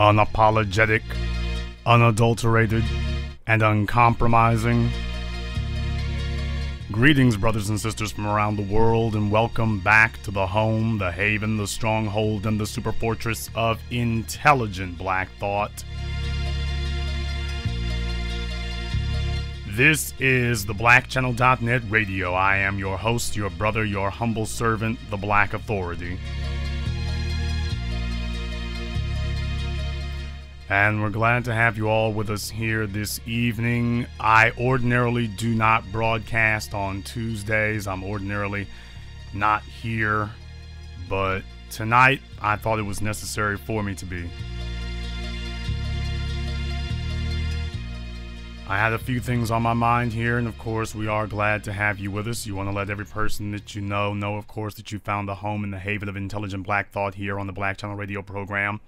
unapologetic, unadulterated, and uncompromising. Greetings, brothers and sisters from around the world, and welcome back to the home, the haven, the stronghold, and the super fortress of intelligent Black thought. This is the BlackChannel.net radio. I am your host, your brother, your humble servant, the Black Authority. And we're glad to have you all with us here this evening. I ordinarily do not broadcast on Tuesdays. I'm ordinarily not here. But tonight, I thought it was necessary for me to be. I had a few things on my mind here, and of course, we are glad to have you with us. You want to let every person that you know, of course, that you found a home in the haven of intelligent Black thought here on the Black Channel radio program.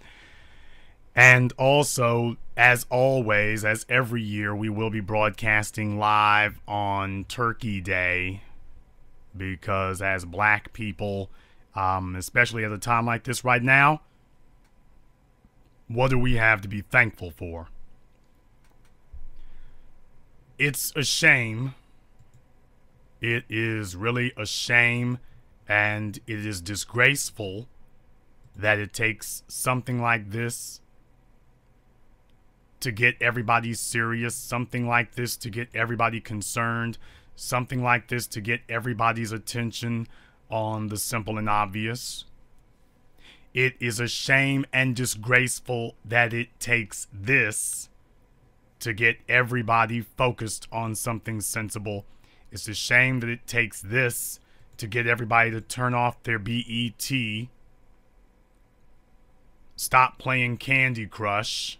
And also, as always, as every year, we will be broadcasting live on Turkey Day, because as Black people, especially at a time like this right now, what do we have to be thankful for? It's a shame. It is really a shame, and it is disgraceful that it takes something like this to get everybody serious, something like this to get everybody concerned, something like this to get everybody's attention on the simple and obvious. It is a shame and disgraceful that it takes this to get everybody focused on something sensible. It's a shame that it takes this to get everybody to turn off their BET, stop playing Candy Crush,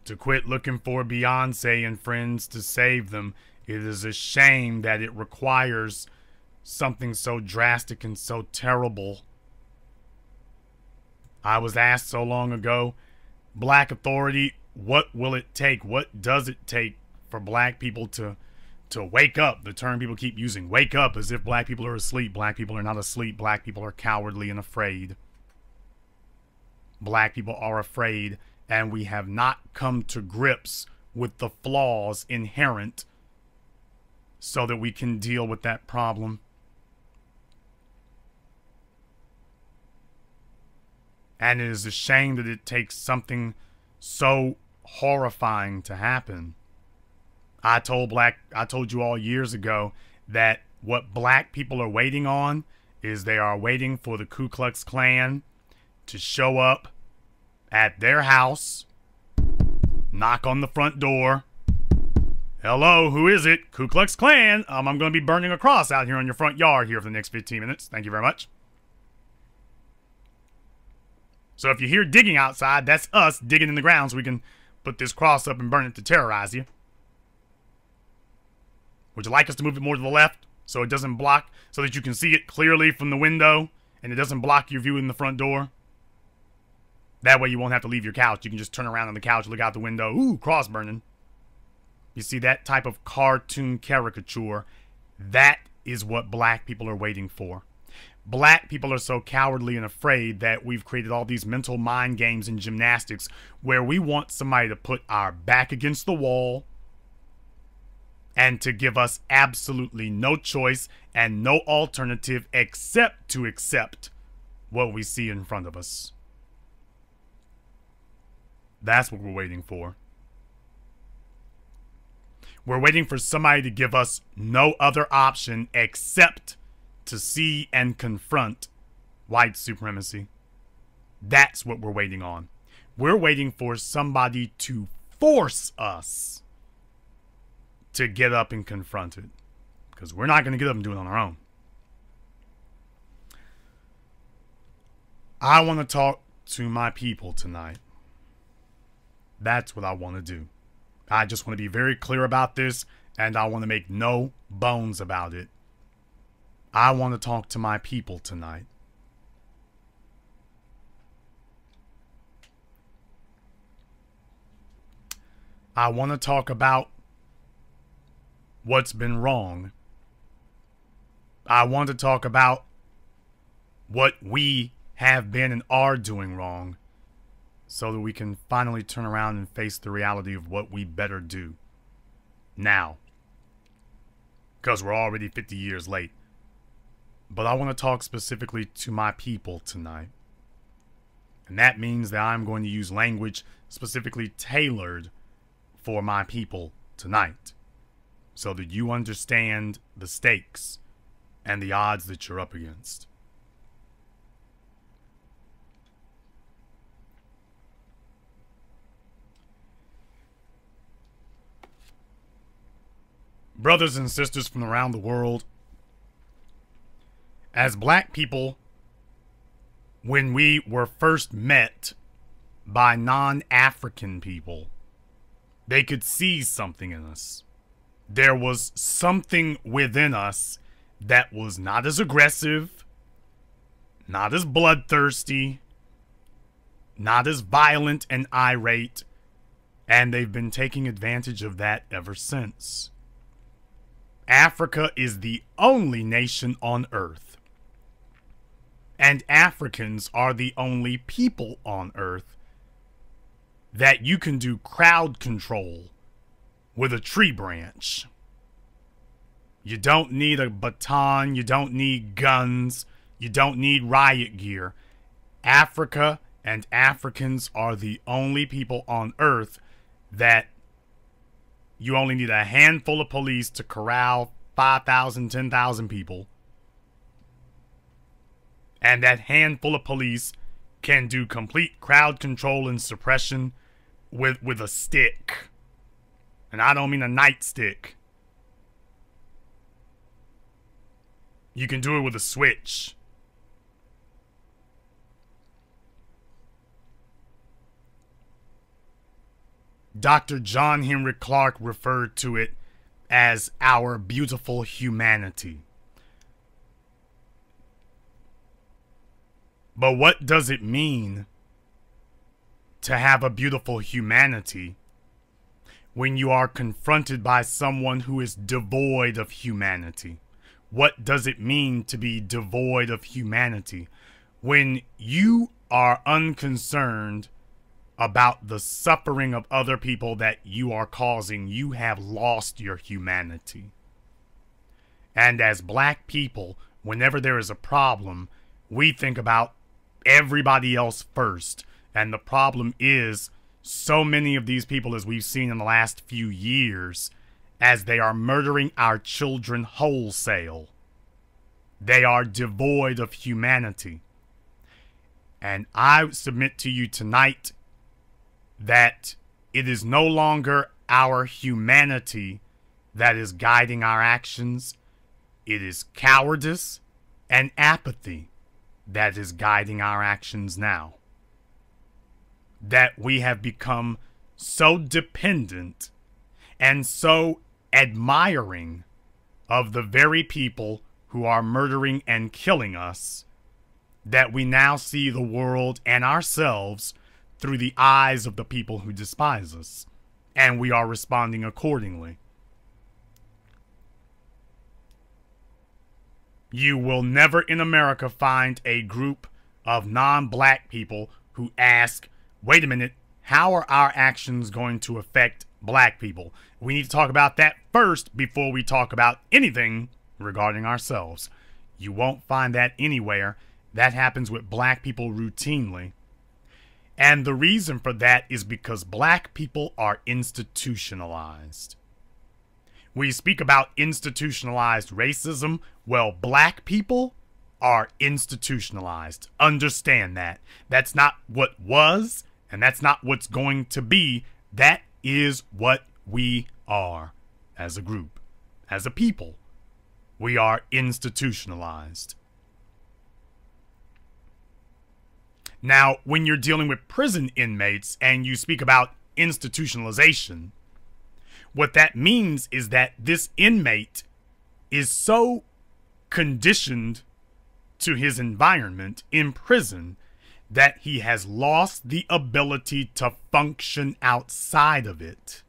to quit looking for Beyonce and friends to save them. It is a shame that it requires something so drastic and so terrible. I was asked so long ago, Black Authority, what will it take? What does it take for Black people to wake up? The term people keep using, wake up, as if Black people are asleep. Black people are not asleep. Black people are cowardly and afraid. Black people are afraid, and we have not come to grips with the flaws inherent so that we can deal with that problem. And it is a shame that it takes something so horrifying to happen. I told you all years ago that what Black people are waiting on is they are waiting for the Ku Klux Klan to show up at their house, knock on the front door. Hello, who is it? Ku Klux Klan. I'm going to be burning a cross out here on your front yard here for the next 15 minutes. Thank you very much. So if you hear digging outside, that's us digging in the ground so we can put this cross up and burn it to terrorize you. Would you like us to move it more to the left so it doesn't block, so that you can see it clearly from the window and it doesn't block your view in the front door? That way you won't have to leave your couch. You can just turn around on the couch, look out the window. Ooh, cross burning. You see, that type of cartoon caricature, that is what Black people are waiting for. Black people are so cowardly and afraid that we've created all these mental mind games and gymnastics where we want somebody to put our back against the wall and to give us absolutely no choice and no alternative except to accept what we see in front of us. That's what we're waiting for. We're waiting for somebody to give us no other option except to see and confront white supremacy. That's what we're waiting on. We're waiting for somebody to force us to get up and confront it, because we're not going to get up and do it on our own. I want to talk to my people tonight. That's what I want to do. I just want to be very clear about this, and I want to make no bones about it. I want to talk to my people tonight. I want to talk about what's been wrong. I want to talk about what we have been and are doing wrong, so that we can finally turn around and face the reality of what we better do now. Because we're already 50 years late. But I want to talk specifically to my people tonight. And that means that I'm going to use language specifically tailored for my people tonight, so that you understand the stakes and the odds that you're up against. Brothers and sisters from around the world, as black people, when we were first met by non-African people, they could see something in us. There was something within us that was not as aggressive, not as bloodthirsty, not as violent and irate, and they've been taking advantage of that ever since. Africa is the only nation on earth, and Africans are the only people on earth that you can do crowd control with a tree branch. You don't need a baton, you don't need guns, you don't need riot gear. Africa and Africans are the only people on earth that you only need a handful of police to corral 5,000, 10,000 people. And that handful of police can do complete crowd control and suppression with a stick. And I don't mean a nightstick. You can do it with a switch. Dr. John Henry Clarke referred to it as our beautiful humanity. But what does it mean to have a beautiful humanity when you are confronted by someone who is devoid of humanity? What does it mean to be devoid of humanity when you are unconcerned about the suffering of other people that you are causing? You have lost your humanity. And as black people, whenever there is a problem, we think about everybody else first. And the problem is, so many of these people, as we've seen in the last few years, as they are murdering our children wholesale, they are devoid of humanity. And I submit to you tonight that it is no longer our humanity that is guiding our actions. It is cowardice and apathy that is guiding our actions now. That we have become so dependent and so admiring of the very people who are murdering and killing us that we now see the world and ourselves through the eyes of the people who despise us, and we are responding accordingly. You will never in America find a group of non-black people who ask, wait a minute, how are our actions going to affect black people? We need to talk about that first before we talk about anything regarding ourselves. You won't find that anywhere. That happens with black people routinely. And the reason for that is because black people are institutionalized. We speak about institutionalized racism. Well, black people are institutionalized. Understand that. That's not what was, and that's not what's going to be. That is what we are as a group, as a people. We are institutionalized. Now, when you're dealing with prison inmates and you speak about institutionalization, what that means is that this inmate is so conditioned to his environment in prison that he has lost the ability to function outside of it.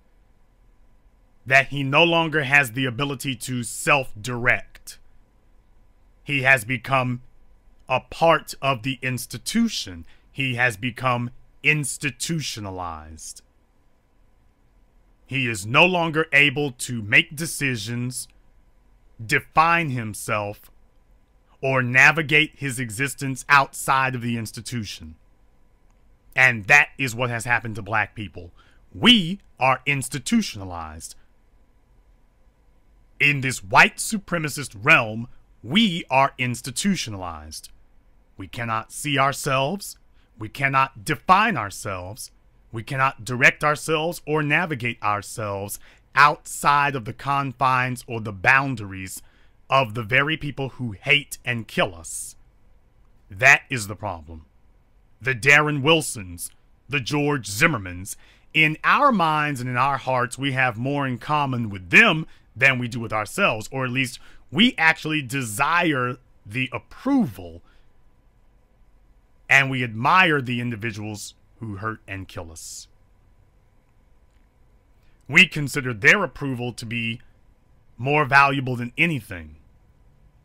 That he no longer has the ability to self-direct. He has become a part of the institution. He has become institutionalized. He is no longer able to make decisions, define himself, or navigate his existence outside of the institution. And that is what has happened to black people. We are institutionalized. In this white supremacist realm, we are institutionalized. We cannot see ourselves. We cannot define ourselves. We cannot direct ourselves or navigate ourselves outside of the confines or the boundaries of the very people who hate and kill us. That is the problem. The Darren Wilsons, the George Zimmermans, in our minds and in our hearts, we have more in common with them than we do with ourselves, or at least we actually desire the approval and we admire the individuals who hurt and kill us. We consider their approval to be more valuable than anything.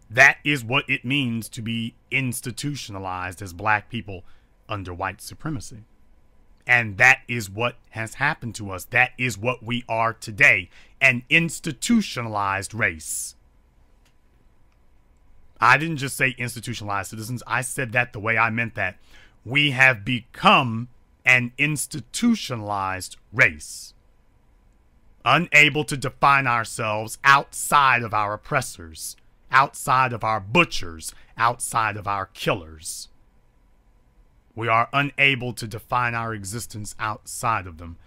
That is what it means to be institutionalized as black people under white supremacy. And that is what has happened to us. That is what we are today, an institutionalized race. I didn't just say institutionalized citizens. I said that the way I meant that. We have become an institutionalized race, unable to define ourselves outside of our oppressors, outside of our butchers, outside of our killers. We are unable to define our existence outside of them.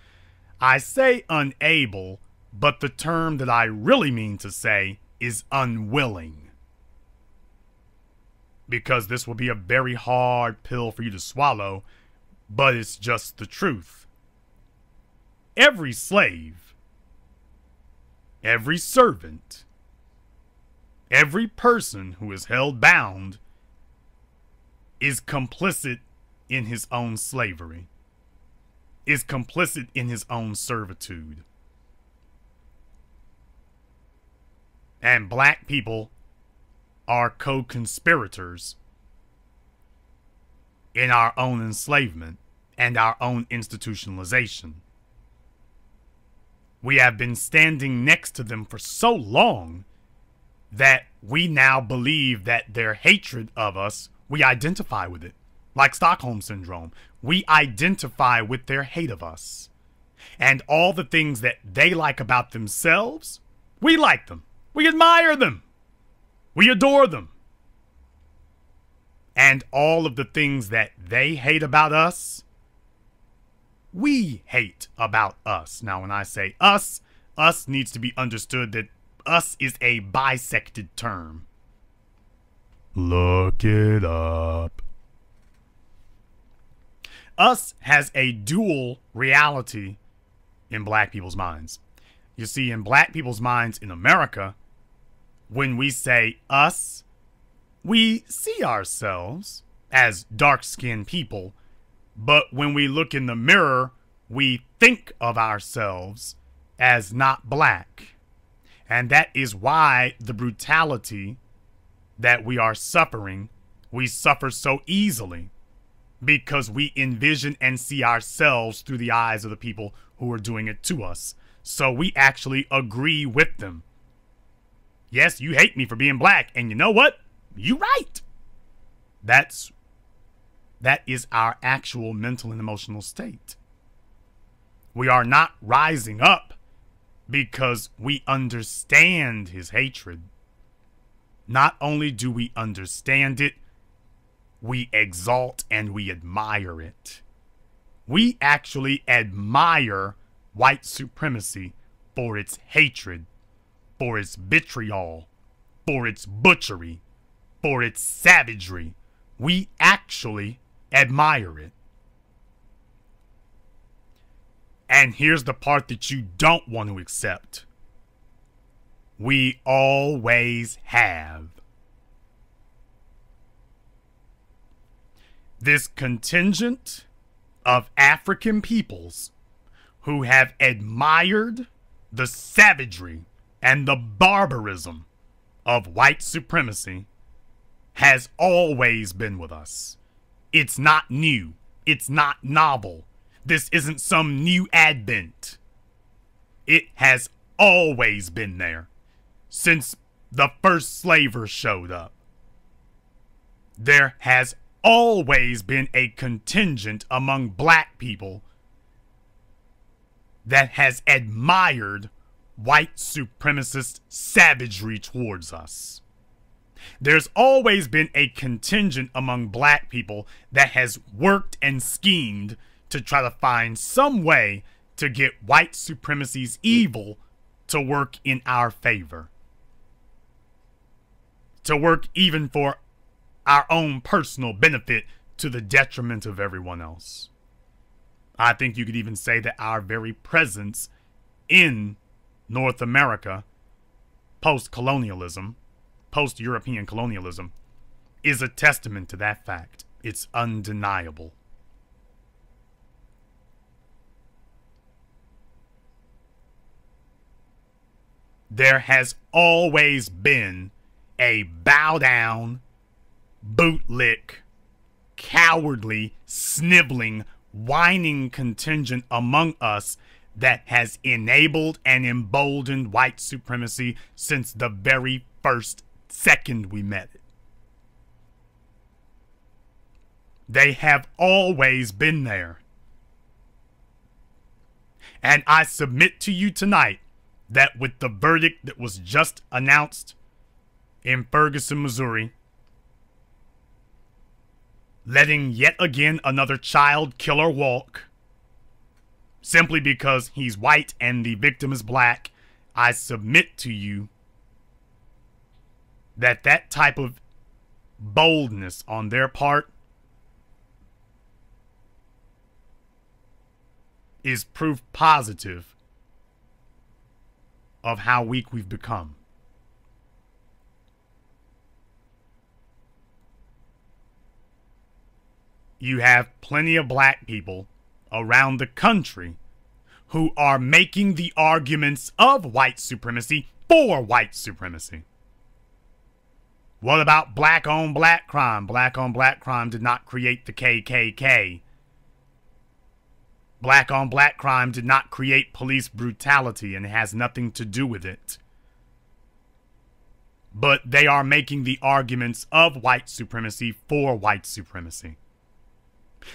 I say unable, but the term that I really mean to say is unwilling. Because this will be a very hard pill for you to swallow, but it's just the truth. Every slave, every servant, every person who is held bound is complicit in his own slavery, is complicit in his own servitude. And black people are co-conspirators in our own enslavement and our own institutionalization. We have been standing next to them for so long that we now believe that their hatred of us, we identify with it. Like Stockholm Syndrome, we identify with their hate of us. And all the things that they like about themselves, we like them. We admire them. We adore them. And all of the things that they hate about us, we hate about us. Now, when I say us needs to be understood that us is a bisected term. Look it up. Us has a dual reality in black people's minds. You see, in black people's minds in America, when we say us, we see ourselves as dark-skinned people, but when we look in the mirror, we think of ourselves as not black. And that is why the brutality that we are suffering, we suffer so easily, because we envision and see ourselves through the eyes of the people who are doing it to us. So we actually agree with them. Yes, you hate me for being black, and you know what? You're right. That is our actual mental and emotional state. We are not rising up because we understand his hatred. Not only do we understand it, we exalt and we admire it. We actually admire white supremacy for its hatred, for its vitriol, for its butchery, for its savagery. We actually admire it. And here's the part that you don't want to accept. We always have. This contingent of African peoples who have admired the savagery and the barbarism of white supremacy has always been with us. It's not new. It's not novel. This isn't some new advent. It has always been there since the first slavers showed up. There has always been a contingent among black people that has admired white supremacist savagery towards us. There's always been a contingent among black people that has worked and schemed to try to find some way to get white supremacy's evil to work in our favor. To work even for our own personal benefit to the detriment of everyone else. I think you could even say that our very presence in North America, post-colonialism, post-European colonialism, is a testament to that fact. It's undeniable. There has always been a bow-down, bootlick, cowardly, sniveling, whining contingent among us that has enabled and emboldened white supremacy since the very first second we met it. They have always been there. And I submit to you tonight that with the verdict that was just announced in Ferguson, Missouri, letting yet again another child killer walk, simply because he's white and the victim is black, I submit to you that that type of boldness on their part is proof positive of how weak we've become. You have plenty of black people around the country who are making the arguments of white supremacy for white supremacy. What about black on black crime? Black on black crime did not create the KKK. Black on black crime did not create police brutality, and it has nothing to do with it. But they are making the arguments of white supremacy for white supremacy.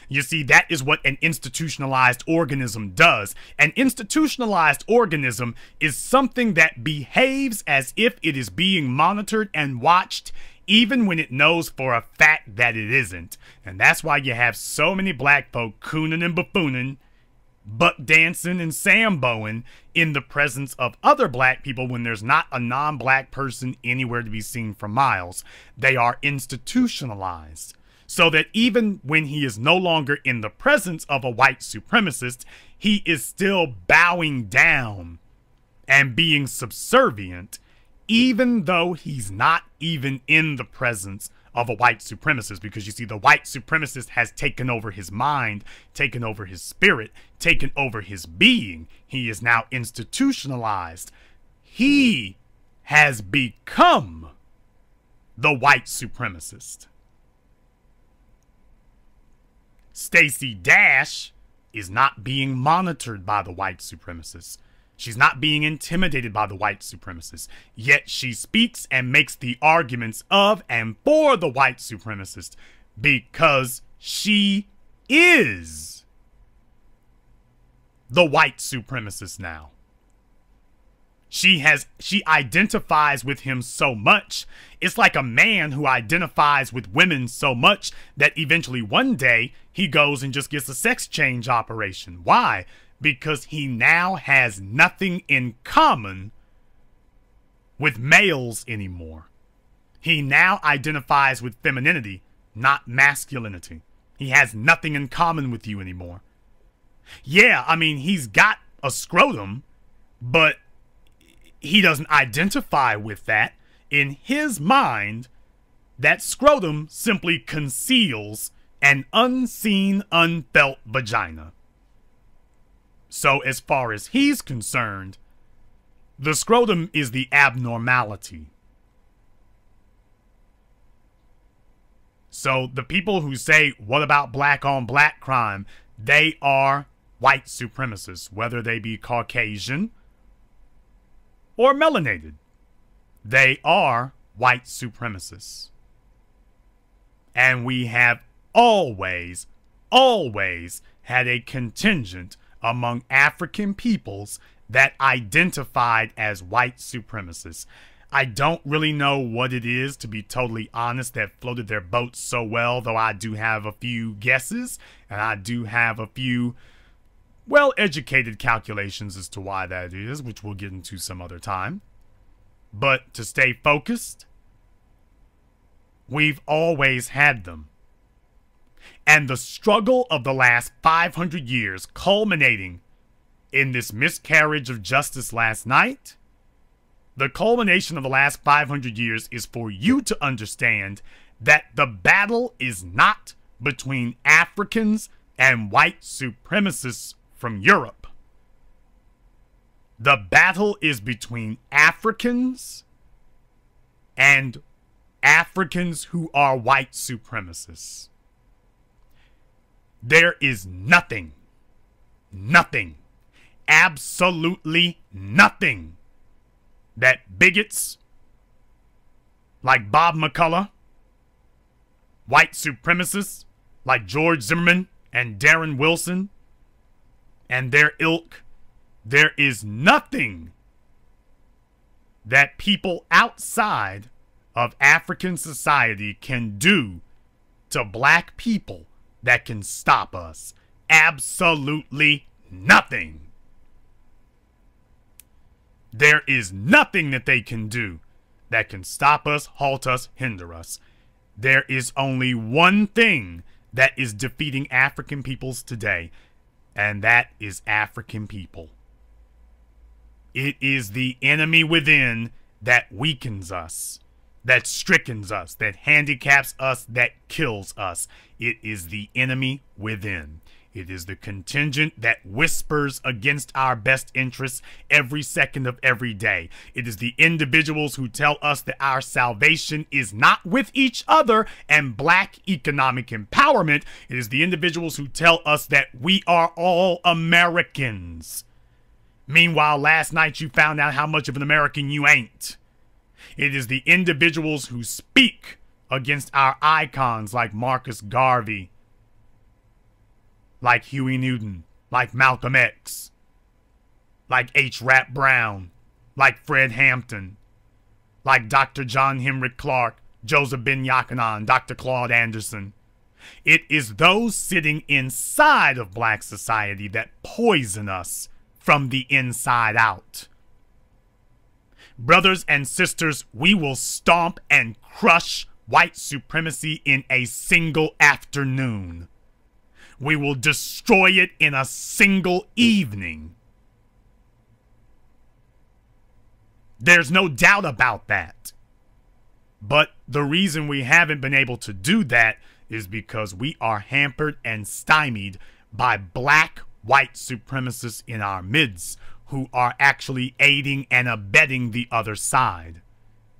You see, that is what an institutionalized organism does. An institutionalized organism is something that behaves as if it is being monitored and watched, even when it knows for a fact that it isn't. And that's why you have so many black folk cooning and buffooning, buck dancing and samboing in the presence of other black people when there's not a non-black person anywhere to be seen for miles. They are institutionalized. So that even when he is no longer in the presence of a white supremacist, he is still bowing down and being subservient, even though he's not even in the presence of a white supremacist. Because you see, the white supremacist has taken over his mind, taken over his spirit, taken over his being. He is now institutionalized. He has become the white supremacist. Stacey Dash is not being monitored by the white supremacists. She's not being intimidated by the white supremacists. Yet she speaks and makes the arguments of and for the white supremacist because she is the white supremacist now. She identifies with him so much. It's like a man who identifies with women so much that eventually one day he goes and just gets a sex change operation. Why? Because he now has nothing in common with males anymore. He now identifies with femininity, not masculinity. He has nothing in common with you anymore. Yeah, I mean, he's got a scrotum, but he doesn't identify with that. In his mind, that scrotum simply conceals an unseen, unfelt vagina. So as far as he's concerned, the scrotum is the abnormality. So the people who say, what about black on black crime? They are white supremacists, whether they be Caucasian or melanated. They are white supremacists. And we have always had a contingent among African peoples that identified as white supremacists. I don't really know what it is, to be totally honest, that floated their boats so well, though I do have a few guesses, and I do have a few well-educated calculations as to why that is, which we'll get into some other time. But to stay focused, we've always had them. And the struggle of the last 500 years, culminating in this miscarriage of justice last night, the culmination of the last 500 years is for you to understand that the battle is not between Africans and white supremacists from Europe. The battle is between Africans and Africans who are white supremacists. There is nothing, absolutely nothing that bigots like Bob McCullough, white supremacists like George Zimmerman and Darren Wilson and their ilk, there is nothing that people outside of African society can do to black people that can stop us. Absolutely nothing. There is nothing that they can do that can stop us, halt us, hinder us. There is only one thing that is defeating African peoples today, and that is African people. It is the enemy within that weakens us, that strickens us, that handicaps us, that kills us. It is the enemy within. It is the contingent that whispers against our best interests every second of every day. It is the individuals who tell us that our salvation is not with each other and black economic empowerment. It is the individuals who tell us that we are all Americans. Meanwhile, last night you found out how much of an American you ain't. It is the individuals who speak against our icons like Marcus Garvey, like Huey Newton, like Malcolm X, like H. Rap Brown, like Fred Hampton, like Dr. John Henrik Clark, Joseph Ben Yakanan, Dr. Claude Anderson. It is those sitting inside of black society that poison us from the inside out. Brothers and sisters, we will stomp and crush white supremacy in a single afternoon. We will destroy it in a single evening. There's no doubt about that. But the reason we haven't been able to do that is because we are hampered and stymied by black white supremacists in our midst who are actually aiding and abetting the other side.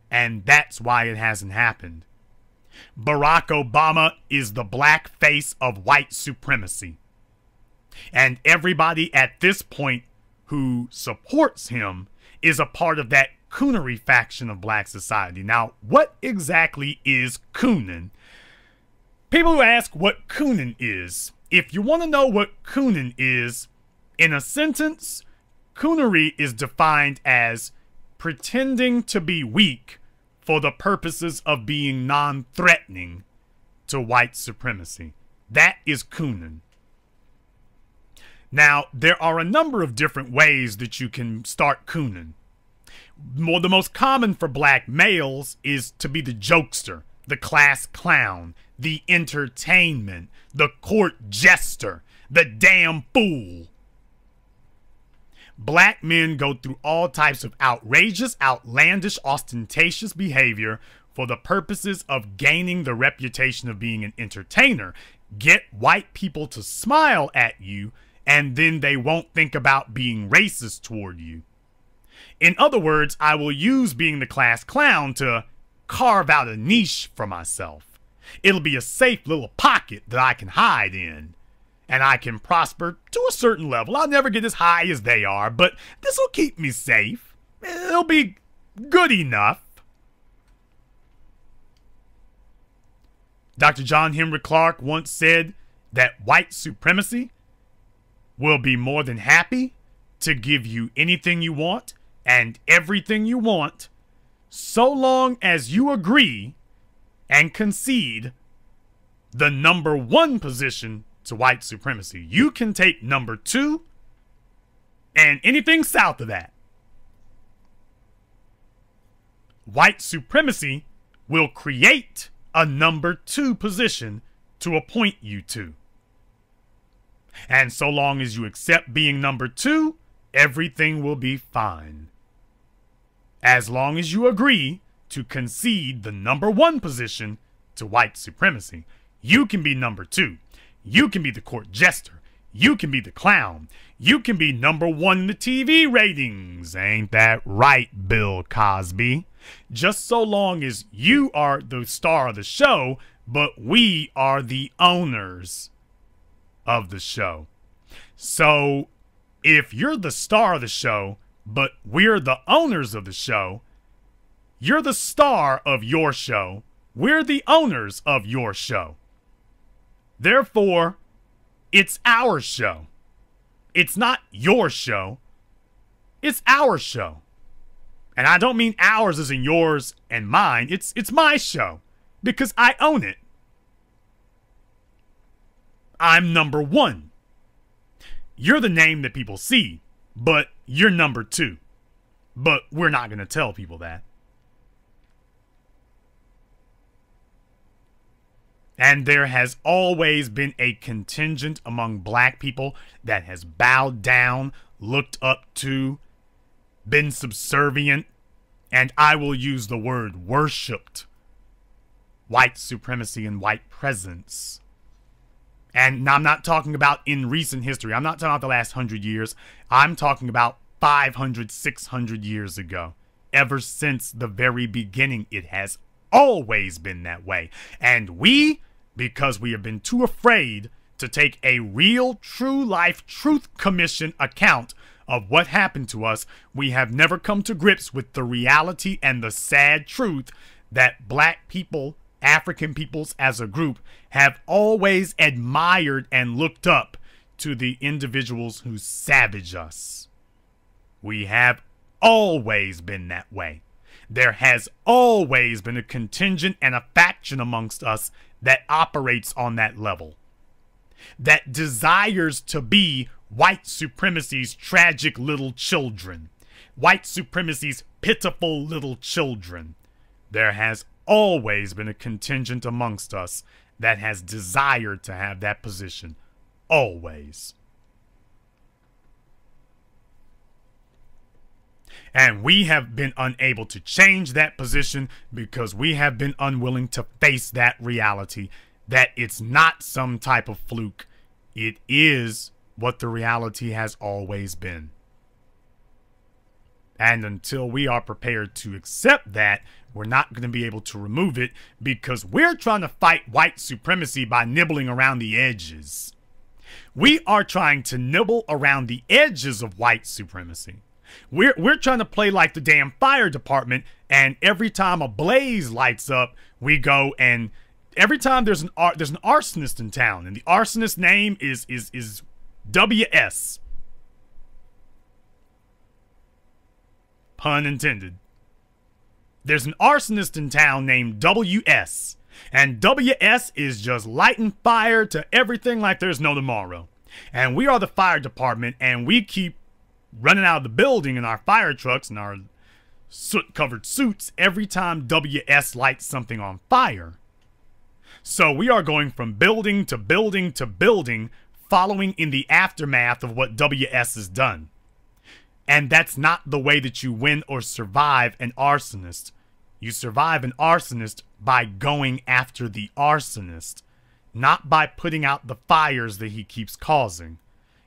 And that's why it hasn't happened. Barack Obama is the black face of white supremacy. And everybody at this point who supports him is a part of that coonery faction of black society. Now, what exactly is cooning? People who ask what cooning is, if you want to know what cooning is, in a sentence, coonery is defined as pretending to be weak for the purposes of being non-threatening to white supremacy. That is cooning. Now, there are a number of different ways that you can start cooning. The most common for black males is to be the jokester, the class clown, the entertainment, the court jester, the damn fool. Black men go through all types of outrageous, outlandish, ostentatious behavior for the purposes of gaining the reputation of being an entertainer. Get white people to smile at you, and then they won't think about being racist toward you. In other words, I will use being the class clown to carve out a niche for myself. It'll be a safe little pocket that I can hide in. And I can prosper to a certain level. I'll never get as high as they are, but this will keep me safe. It'll be good enough. Dr. John Henry Clark once said that white supremacy will be more than happy to give you anything you want and everything you want, so long as you agree and concede the number 1 position to white supremacy. You can take number 2 and anything south of that. White supremacy will create a number 2 position to appoint you to. And so long as you accept being number 2, everything will be fine. As long as you agree to concede the number 1 position to white supremacy, you can be number 2. You can be the court jester. You can be the clown. You can be number 1 in the TV ratings. Ain't that right, Bill Cosby? Just so long as you are the star of the show, but we are the owners of the show. So, if you're the star of the show, but we're the owners of the show, you're the star of your show. We're the owners of your show. Therefore, it's our show. It's not your show. It's our show. And I don't mean ours as in yours and mine. It's my show because I own it. I'm number 1. You're the name that people see, but you're number 2. But we're not going to tell people that. And there has always been a contingent among black people that has bowed down, looked up to, been subservient, and I will use the word worshipped white supremacy and white presence. And I'm not talking about in recent history. I'm not talking about the last 100 years. I'm talking about 500, 600 years ago. Ever since the very beginning, it has always been that way. And we, because we have been too afraid to take a real, true life truth commission account of what happened to us, we have never come to grips with the reality and the sad truth that black people, African peoples as a group, have always admired and looked up to the individuals who savage us. We have always been that way. There has always been a contingent and a faction amongst us that operates on that level, that desires to be white supremacy's tragic little children, white supremacy's pitiful little children. There has always been a contingent amongst us that has desired to have that position. Always. And we have been unable to change that position because we have been unwilling to face that reality, that it's not some type of fluke. It is what the reality has always been. And until we are prepared to accept that, we're not going to be able to remove it because we're trying to fight white supremacy by nibbling around the edges. We are trying to nibble around the edges of white supremacy. We're trying to play like the damn fire department, and every time a blaze lights up, we go and every time there's an arsonist in town, and the arsonist's name is WS. Pun intended. There's an arsonist in town named WS, and WS is just lighting fire to everything like there's no tomorrow. And we are the fire department, and we keep running out of the building in our fire trucks and our soot-covered suits every time WS lights something on fire. So we are going from building to building to building, following in the aftermath of what WS has done. And that's not the way that you win or survive an arsonist. You survive an arsonist by going after the arsonist, not by putting out the fires that he keeps causing.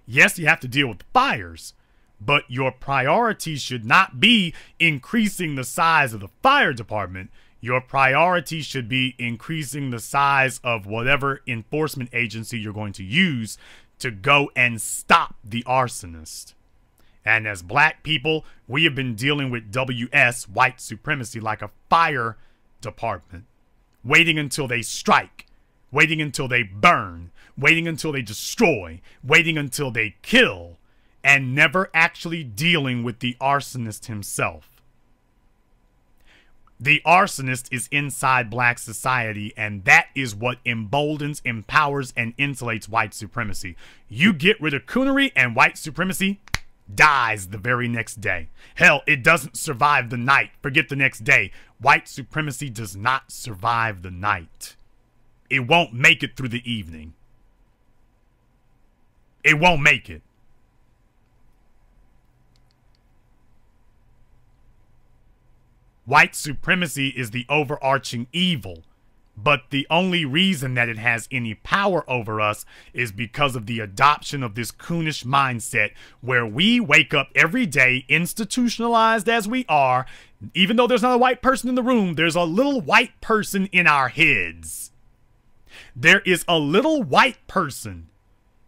Yes, you have to deal with the fires, but your priority should not be increasing the size of the fire department. Your priority should be increasing the size of whatever enforcement agency you're going to use to go and stop the arsonist. And as black people, we have been dealing with WS, white supremacy, like a fire department, waiting until they strike, waiting until they burn, waiting until they destroy, waiting until they kill, and never actually dealing with the arsonist himself. The arsonist is inside black society, and that is what emboldens, empowers, and insulates white supremacy. You get rid of coonery, and white supremacy dies the very next day. Hell, it doesn't survive the night. Forget the next day. White supremacy does not survive the night. It won't make it through the evening. It won't make it. White supremacy is the overarching evil, but the only reason that it has any power over us is because of the adoption of this coonish mindset where we wake up every day, institutionalized as we are. Even though there's not a white person in the room, there's a little white person in our heads. There is a little white person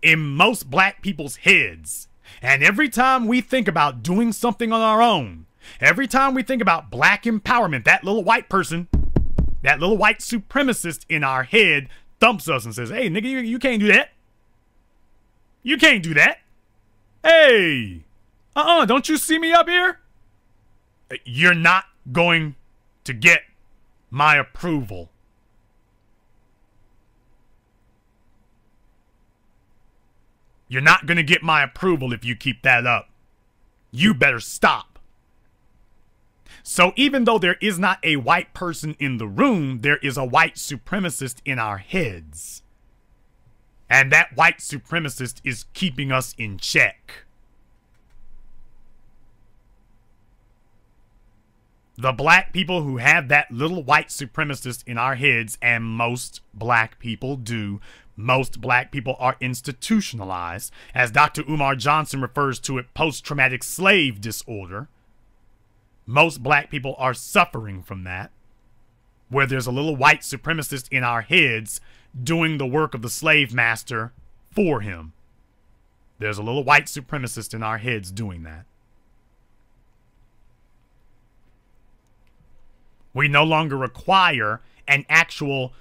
in most black people's heads. And every time we think about doing something on our own, every time we think about black empowerment, that little white person, that little white supremacist in our head thumps us and says, hey, nigga, you can't do that. You can't do that. Hey, don't you see me up here? You're not going to get my approval. You're not going to get my approval if you keep that up. You better stop. So even though there is not a white person in the room, there is a white supremacist in our heads. And that white supremacist is keeping us in check. The black people who have that little white supremacist in our heads, and most black people do, most black people are institutionalized, as Dr. Umar Johnson refers to it, post-traumatic slave disorder. Most black people are suffering from that, where there's a little white supremacist in our heads doing the work of the slave master for him. There's a little white supremacist in our heads doing that. We no longer require an actual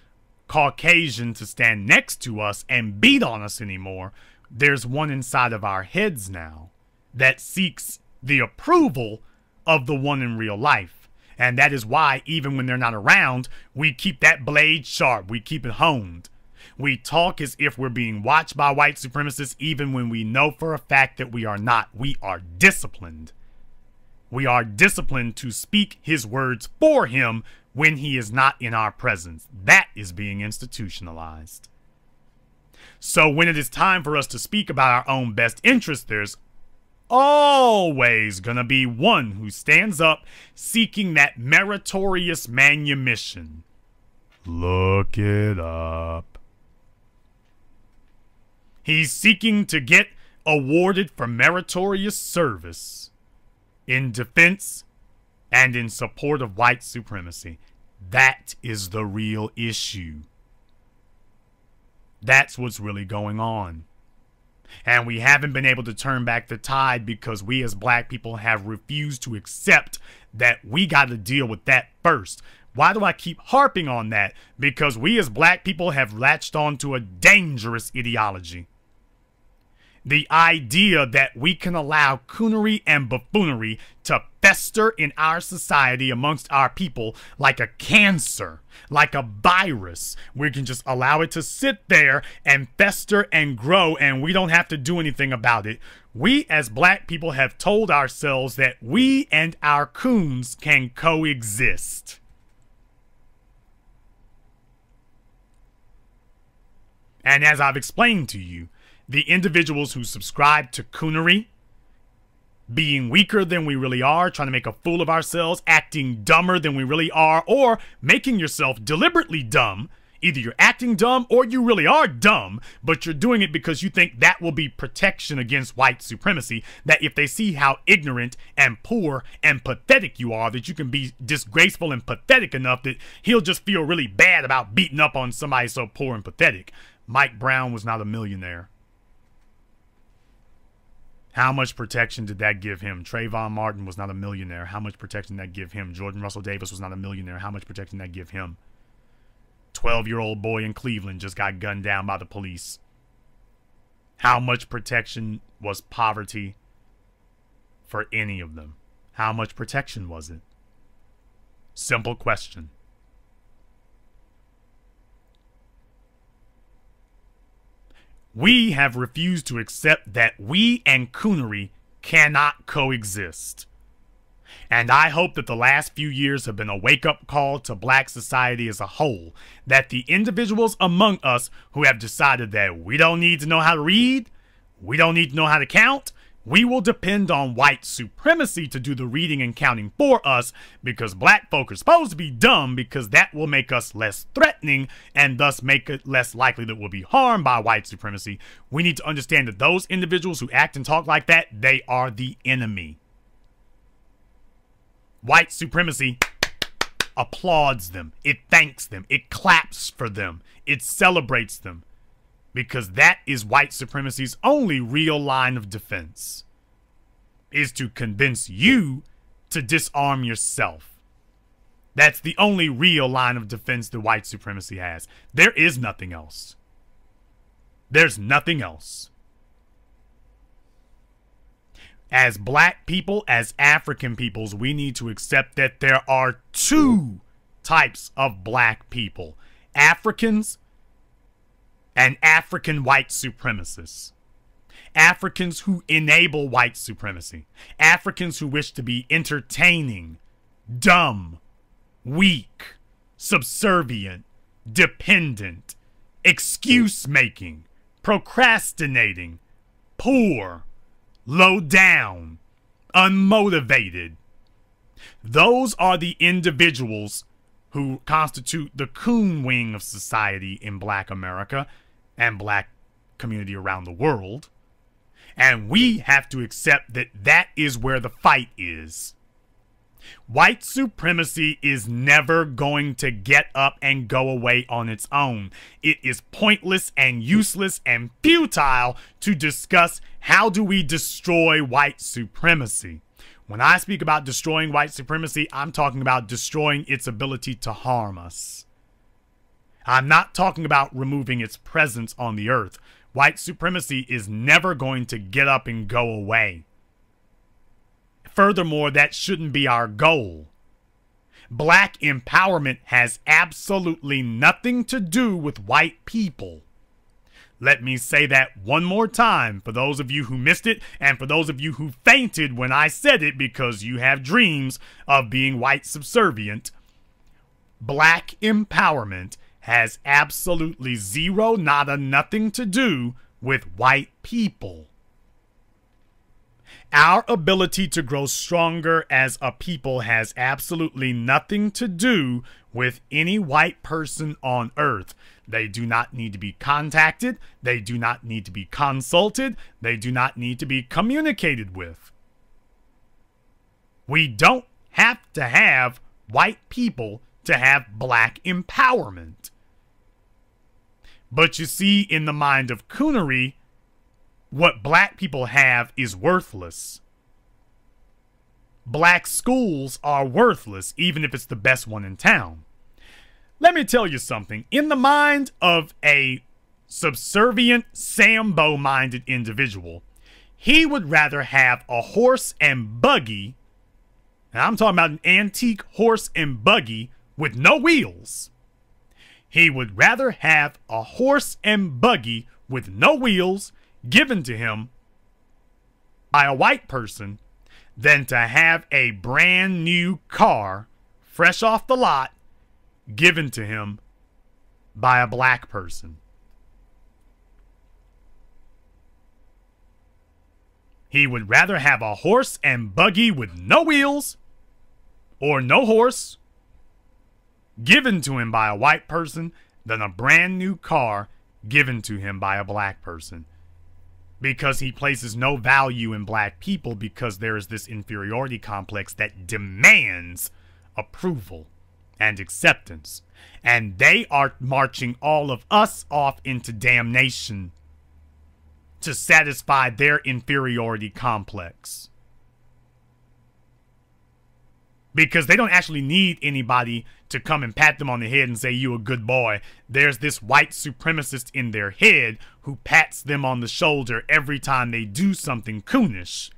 Caucasian to stand next to us and beat on us anymore. There's one inside of our heads now that seeks the approval of the one in real life. And that is why, even when they're not around, we keep that blade sharp. We keep it honed. We talk as if we're being watched by white supremacists, even when we know for a fact that we are not. We are disciplined. We are disciplined to speak his words for him when he is not in our presence. That is being institutionalized. So when it is time for us to speak about our own best interest, there's always gonna be one who stands up seeking that meritorious manumission. Look it up. He's seeking to get awarded for meritorious service in defense and in support of white supremacy. That is the real issue. That's what's really going on. And we haven't been able to turn back the tide because we as black people have refused to accept that we got to deal with that first. Why do I keep harping on that? Because we as black people have latched on to a dangerous ideology. The idea that we can allow coonery and buffoonery to fester in our society amongst our people like a cancer, like a virus. We can just allow it to sit there and fester and grow, and we don't have to do anything about it. We as black people have told ourselves that we and our coons can coexist. And as I've explained to you, the individuals who subscribe to coonery, being weaker than we really are, trying to make a fool of ourselves, acting dumber than we really are, or making yourself deliberately dumb Either you're acting dumb or you really are dumb, but you're doing it because you think that will be protection against white supremacy, that if they see how ignorant and poor and pathetic you are, that you can be disgraceful and pathetic enough that he'll just feel really bad about beating up on somebody so poor and pathetic. Mike Brown was not a millionaire. How much protection did that give him? Trayvon Martin was not a millionaire. How much protection did that give him? Jordan Russell Davis was not a millionaire. How much protection did that give him? 12-year-old boy in Cleveland just got gunned down by the police. How much protection was poverty for any of them? How much protection was it? Simple question. We have refused to accept that we and coonery cannot coexist. And I hope that the last few years have been a wake-up call to black society as a whole, that the individuals among us who have decided that we don't need to know how to read, we don't need to know how to count, we will depend on white supremacy to do the reading and counting for us, because black folk are supposed to be dumb, because that will make us less threatening and thus make it less likely that we'll be harmed by white supremacy. We need to understand that those individuals who act and talk like that, they are the enemy. White supremacy applauds them. It thanks them. It claps for them. It celebrates them. Because that is white supremacy's only real line of defense, is to convince you to disarm yourself. That's the only real line of defense that white supremacy has. There is nothing else. There's nothing else. As black people, as African peoples, we need to accept that there are two types of black people: Africans and African white supremacists. Africans who enable white supremacy. Africans who wish to be entertaining, dumb, weak, subservient, dependent, excuse-making, procrastinating, poor, low down, unmotivated. Those are the individuals who constitute the coon wing of society in black America and black community around the world. And we have to accept that that is where the fight is. White supremacy is never going to get up and go away on its own. It is pointless and useless and futile to discuss how do we destroy white supremacy. When I speak about destroying white supremacy, I'm talking about destroying its ability to harm us. I'm not talking about removing its presence on the earth. White supremacy is never going to get up and go away. Furthermore, that shouldn't be our goal. Black empowerment has absolutely nothing to do with white people. Let me say that one more time for those of you who missed it and for those of you who fainted when I said it because you have dreams of being white subservient. Black empowerment has absolutely zero, nada, nothing to do with white people. Our ability to grow stronger as a people has absolutely nothing to do with any white person on earth. They do not need to be contacted. They do not need to be consulted. They do not need to be communicated with. We don't have to have white people to have black empowerment. But you see, in the mind of coonery, what black people have is worthless. Black schools are worthless, even if it's the best one in town. Let me tell you something. In the mind of a subservient, Sambo-minded individual, he would rather have a horse and buggy, and I'm talking about an antique horse and buggy with no wheels. He would rather have a horse and buggy with no wheels given to him by a white person than to have a brand new car, fresh off the lot, given to him by a black person. He would rather have a horse and buggy with no wheels or no horse given to him by a white person than a brand new car given to him by a black person. Because he places no value in black people because there is this inferiority complex that demands approval and acceptance. And they are marching all of us off into damnation to satisfy their inferiority complex. Because they don't actually need anybody to come and pat them on the head and say, you a good boy. There's this white supremacist in their head who pats them on the shoulder every time they do something coonish.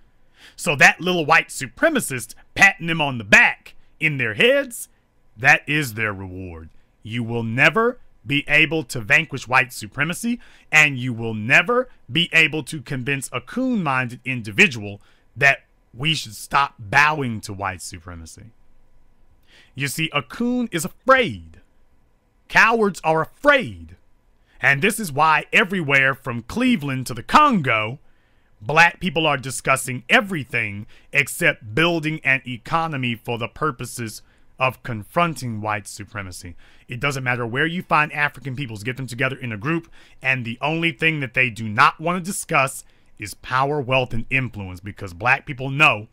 So that little white supremacist patting them on the back in their heads, that is their reward. You will never be able to vanquish white supremacy, and you will never be able to convince a coon-minded individual that we should stop bowing to white supremacy. You see, a coon is afraid. Cowards are afraid. And this is why everywhere from Cleveland to the Congo, black people are discussing everything except building an economy for the purposes of confronting white supremacy. It doesn't matter where you find African peoples, get them together in a group, and the only thing that they do not want to discuss is power, wealth, and influence, because black people know,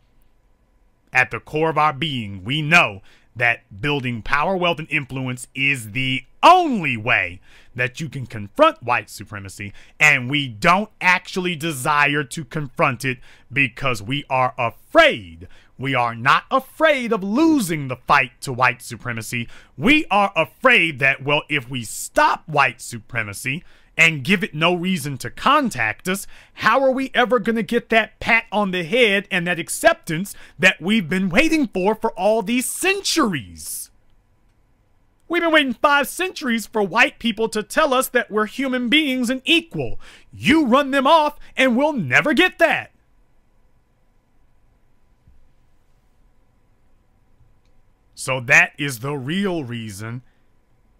at the core of our being, we know that building power, wealth, and influence is the only way that you can confront white supremacy, and we don't actually desire to confront it because we are afraid. We are not afraid of losing the fight to white supremacy. We are afraid that, well, if we stop white supremacy and give it no reason to contact us, how are we ever going to get that pat on the head and that acceptance that we've been waiting for all these centuries? We've been waiting 5 centuries for white people to tell us that we're human beings and equal. You run them off and we'll never get that. So that is the real reason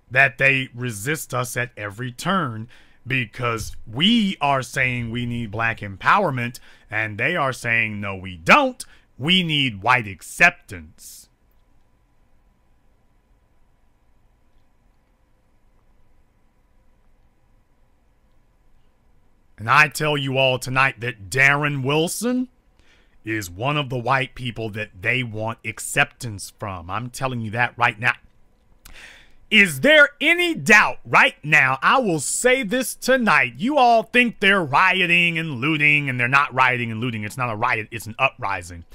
that they resist us at every turn, because we are saying we need black empowerment and they are saying no, we don't. We need white acceptance. And I tell you all tonight that Darren Wilson is one of the white people that they want acceptance from. I'm telling you that right now. Is there any doubt right now? I will say this tonight. You all think they're rioting and looting, and they're not rioting and looting. It's not a riot, it's an uprising.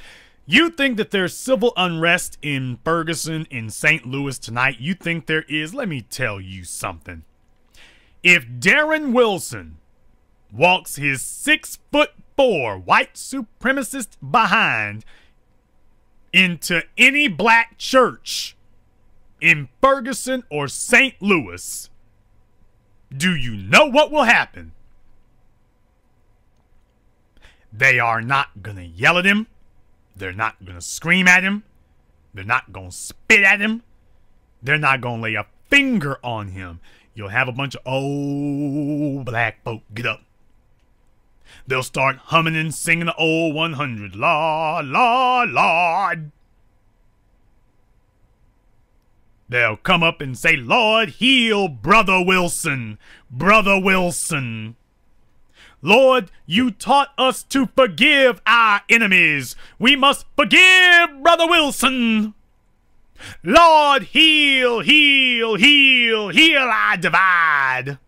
You think that there's civil unrest in Ferguson, in St. Louis tonight? You think there is? Let me tell you something. If Darren Wilson walks his 6'4" white supremacist behind into any black church in Ferguson or St. Louis, do you know what will happen? They are not going to yell at him. They're not going to scream at him. They're not going to spit at him. They're not going to lay a finger on him. You'll have a bunch of old black folk get up. They'll start humming and singing the old 100. Lord, Lord, Lord. They'll come up and say, Lord, heal Brother Wilson. Brother Wilson. Lord, you taught us to forgive our enemies. We must forgive Brother Wilson. Lord, heal, heal, heal, heal our divide.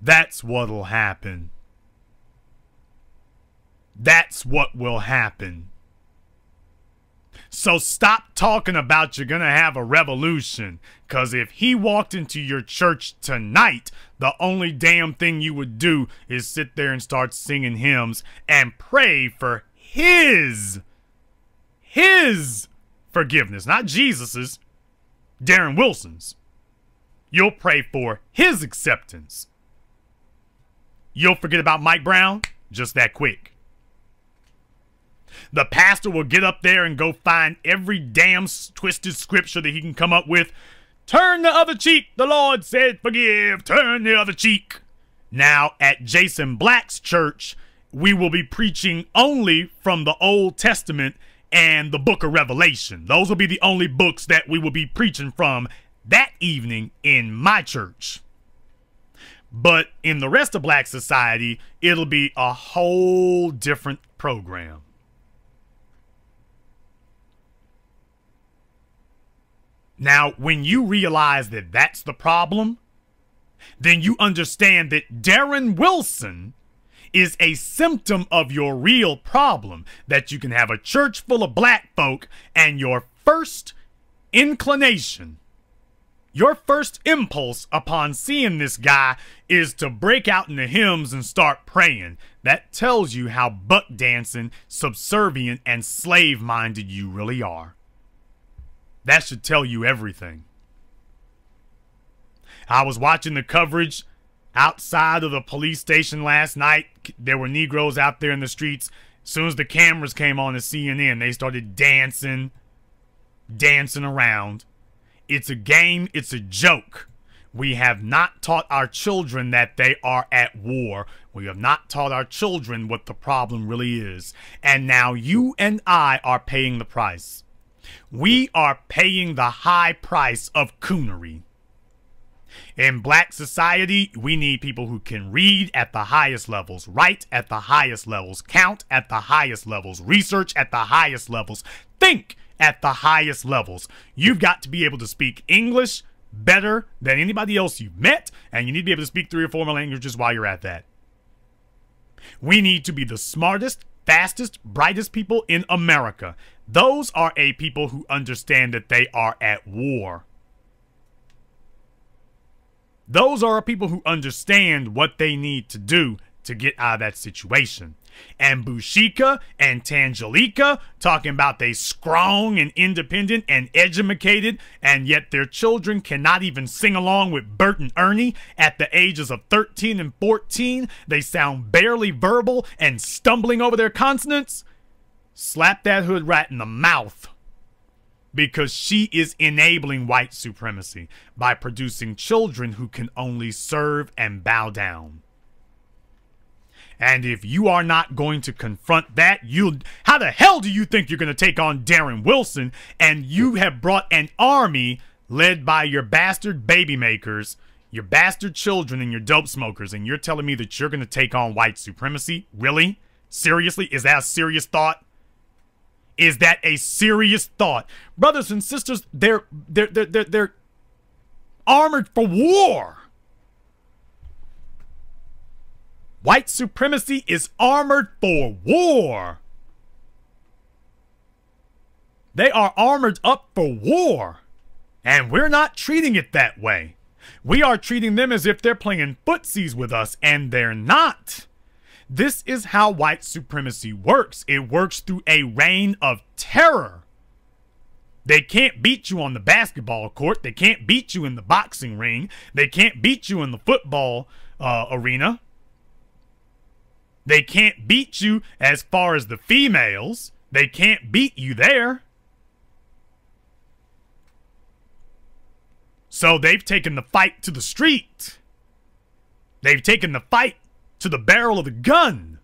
That's what'll happen. That's what will happen. So stop talking about you're going to have a revolution, because if he walked into your church tonight, the only damn thing you would do is sit there and start singing hymns and pray for his forgiveness, not Jesus's, Darren Wilson's. You'll pray for his acceptance. You'll forget about Mike Brown just that quick. The pastor will get up there and go find every damn twisted scripture that he can come up with. Turn the other cheek, the Lord said forgive, turn the other cheek. Now, at Jason Black's church, we will be preaching only from the Old Testament and the book of Revelation. Those will be the only books that we will be preaching from that evening in my church. But in the rest of black society, it'll be a whole different program. Now, when you realize that that's the problem, then you understand that Darren Wilson is a symptom of your real problem, that you can have a church full of black folk and your first inclination, your first impulse upon seeing this guy is to break out into hymns and start praying. That tells you how buck dancing, subservient, and slave-minded you really are. That should tell you everything. I was watching the coverage outside of the police station last night. There were Negroes out there in the streets. As soon as the cameras came on to CNN, they started dancing around. It's a game. It's a joke. We have not taught our children that they are at war. We have not taught our children what the problem really is. And now you and I are paying the price. We are paying the high price of coonery. In black society, we need people who can read at the highest levels, write at the highest levels, count at the highest levels, research at the highest levels, think at the highest levels. You've got to be able to speak English better than anybody else you've met, and you need to be able to speak 3 or 4 more languages while you're at that. We need to be the smartest, fastest, brightest people in America. Those are a people who understand that they are at war. Those are people who understand what they need to do to get out of that situation. And Bushika and Tangelica talking about they strong and independent and educated, and yet their children cannot even sing along with Bert and Ernie at the ages of 13 and 14. They sound barely verbal and stumbling over their consonants. Slap that hood rat in the mouth. Because she is enabling white supremacy by producing children who can only serve and bow down. And if you are not going to confront that, how the hell do you think you're going to take on Darren Wilson? And you have brought an army led by your bastard baby makers, your bastard children, and your dope smokers, and you're telling me that you're going to take on white supremacy? Really? Seriously? Is that a serious thought? Is that a serious thought? Brothers and sisters, they're armored for war. White supremacy is armored for war. They are armored up for war. And we're not treating it that way. We are treating them as if they're playing footsies with us, and they're not. This is how white supremacy works. It works through a reign of terror. They can't beat you on the basketball court. They can't beat you in the boxing ring. They can't beat you in the football arena. They can't beat you as far as the females. They can't beat you there. So they've taken the fight to the street. They've taken the fight to the barrel of the gun.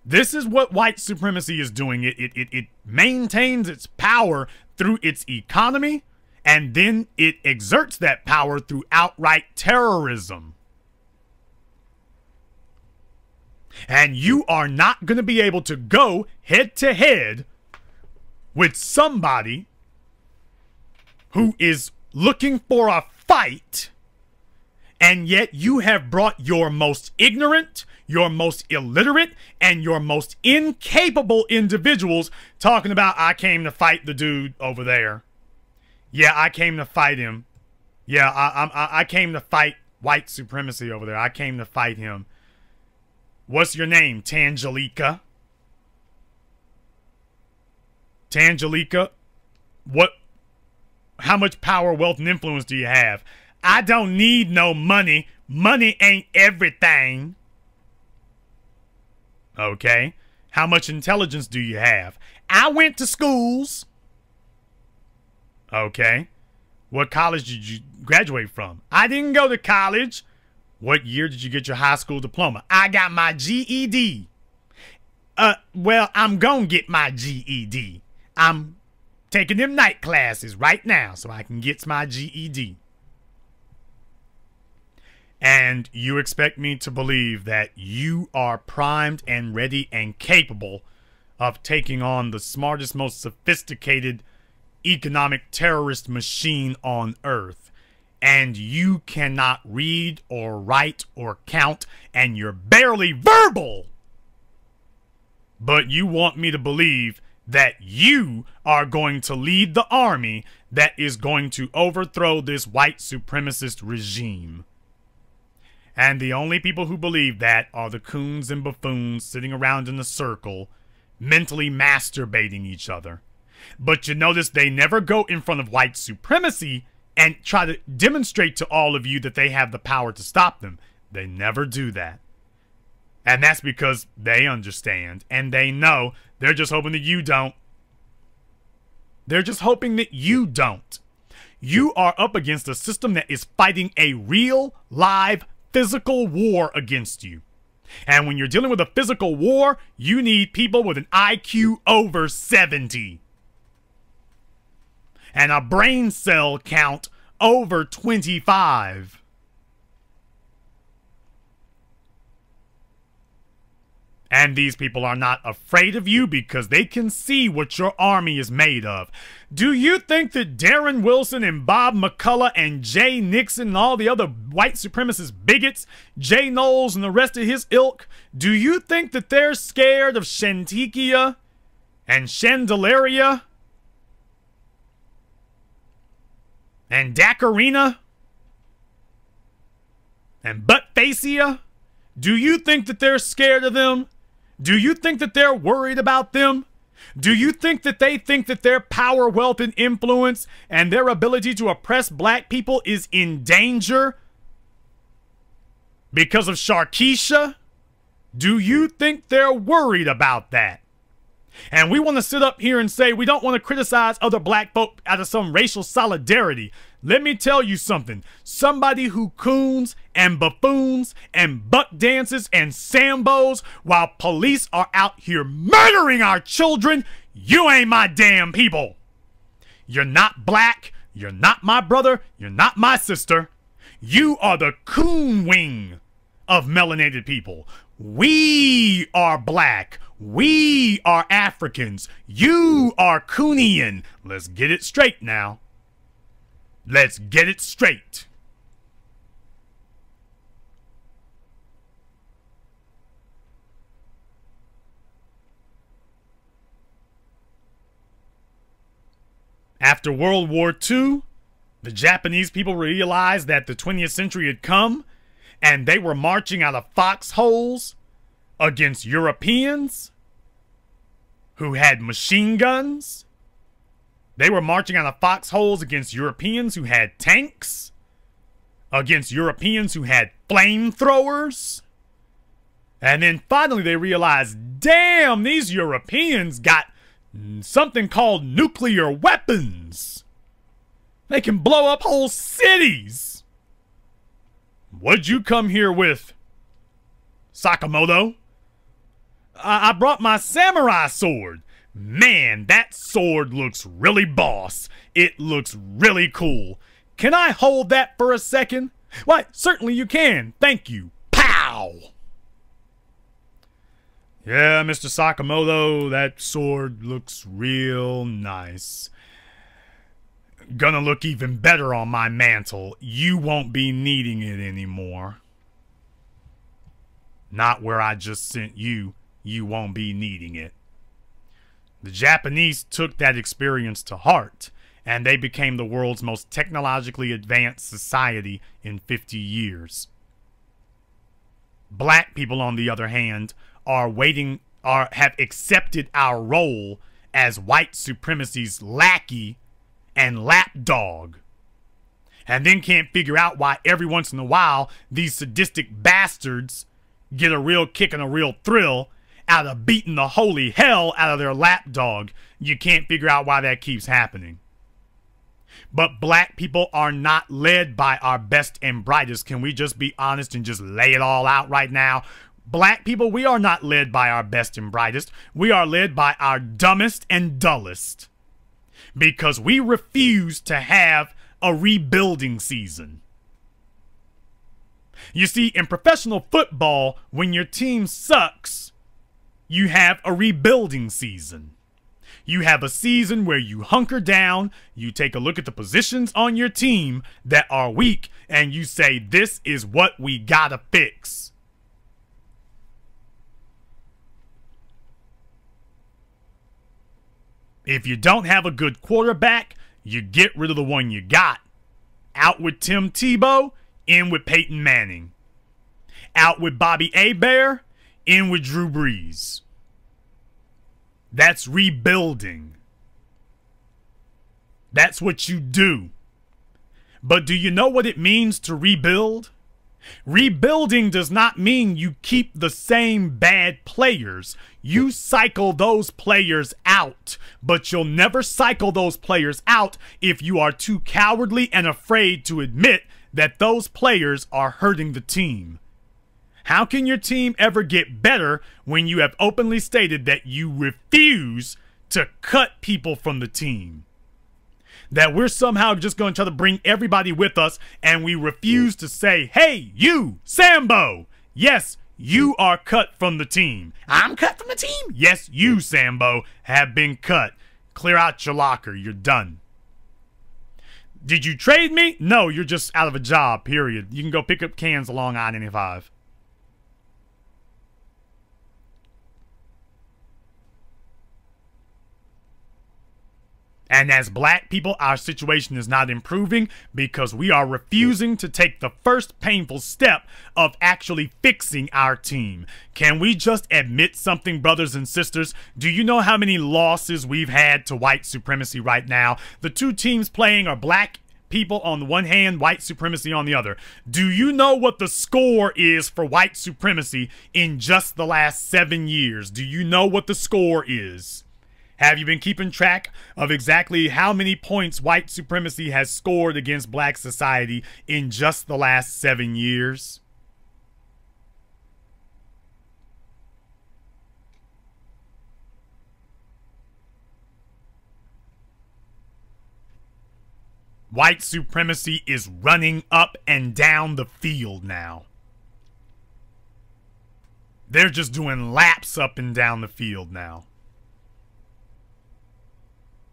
This is what white supremacy is doing. It maintains its power through its economy, and then it exerts that power through outright terrorism. And you are not going to be able to go head to head with somebody who is looking for a fight, and yet you have brought your most ignorant, your most illiterate, and your most incapable individuals talking about, I came to fight the dude over there. Yeah, I came to fight him. Yeah, I came to fight white supremacy over there. I came to fight him. What's your name, Tangelica? Tangelica, how much power, wealth, and influence do you have? I don't need no money. Money ain't everything. Okay. How much intelligence do you have? I went to schools. Okay. What college did you graduate from? I didn't go to college. What year did you get your high school diploma? I got my GED. Well, I'm gonna get my GED. I'm taking them night classes right now so I can get my GED. And you expect me to believe that you are primed and ready and capable of taking on the smartest, most sophisticated economic terrorist machine on Earth, and you cannot read or write or count, and you're barely verbal. But you want me to believe that you are going to lead the army that is going to overthrow this white supremacist regime. And the only people who believe that are the coons and buffoons sitting around in a circle, mentally masturbating each other. But you notice they never go in front of white supremacy and try to demonstrate to all of you that they have the power to stop them. They never do that. And that's because they understand and they know. They're just hoping that you don't. They're just hoping that you don't. You are up against a system that is fighting a real, live, physical war against you. And when you're dealing with a physical war, you need people with an IQ over 70. And a brain cell count over 25. And these people are not afraid of you because they can see what your army is made of. Do you think that Darren Wilson and Bob McCullough and Jay Nixon and all the other white supremacist bigots, Jay Knowles and the rest of his ilk, do you think that they're scared of Shantikia and Chandelaria and Dakarina and Buttfacia? Do you think that they're scared of them? Do you think that they're worried about them? Do you think that they think that their power, wealth, and influence and their ability to oppress black people is in danger because of Sharkeisha? Do you think they're worried about that? And we want to sit up here and say we don't want to criticize other black folk out of some racial solidarity. Let me tell you something. Somebody who coons and buffoons and buck dances and sambos while police are out here murdering our children, you ain't my damn people. You're not black. You're not my brother. You're not my sister. You are the coon wing of melanated people. We are black. We are Africans. You are Coonian. Let's get it straight now. Let's get it straight. After World War II, the Japanese people realized that the 20th century had come, and they were marching out of foxholes against Europeans who had machine guns. They were marching out of foxholes against Europeans who had tanks, against Europeans who had flamethrowers. And then finally they realized, damn, these Europeans got something called nuclear weapons. They can blow up whole cities. What'd you come here with, Sakamoto? I brought my samurai sword. Man, that sword looks really boss. It looks really cool. Can I hold that for a second? Why, certainly you can. Thank you. Pow! Yeah, Mr. Sakamoto, that sword looks real nice. Gonna look even better on my mantle. You won't be needing it anymore. Not where I just sent you. You won't be needing it. The Japanese took that experience to heart, and they became the world's most technologically advanced society in 50 years. Black people, on the other hand, have accepted our role as white supremacy's lackey and lapdog, and then can't figure out why every once in a while these sadistic bastards get a real kick and a real thrill out of beating the holy hell out of their lapdog. You can't figure out why that keeps happening. But black people are not led by our best and brightest. Can we just be honest and just lay it all out right now? Black people, we are not led by our best and brightest. We are led by our dumbest and dullest. because we refuse to have a rebuilding season. You see, in professional football, when your team sucks, you have a rebuilding season. You have a season where you hunker down, you take a look at the positions on your team that are weak, and you say, this is what we gotta fix. If you don't have a good quarterback, you get rid of the one you got. Out with Tim Tebow, in with Peyton Manning. Out with Bobby Hebert, in with Drew Brees. That's rebuilding. That's what you do. But do you know what it means to rebuild? Rebuilding does not mean you keep the same bad players. You cycle those players out, but you'll never cycle those players out if you are too cowardly and afraid to admit that those players are hurting the team. How can your team ever get better when you have openly stated that you refuse to cut people from the team? That we're somehow just going to try to bring everybody with us, and we refuse to say, hey, you, Sambo, yes, you are cut from the team. I'm cut from the team? Yes, you, Sambo, have been cut. Clear out your locker. You're done. Did you trade me? No, you're just out of a job, period. You can go pick up cans along I-95. And as black people, our situation is not improving because we are refusing to take the first painful step of actually fixing our team. Can we just admit something, brothers and sisters? Do you know how many losses we've had to white supremacy right now? The two teams playing are black people on the one hand, white supremacy on the other. Do you know what the score is for white supremacy in just the last 7 years? Do you know what the score is? Have you been keeping track of exactly how many points white supremacy has scored against black society in just the last 7 years? White supremacy is running up and down the field now. They're just doing laps up and down the field now.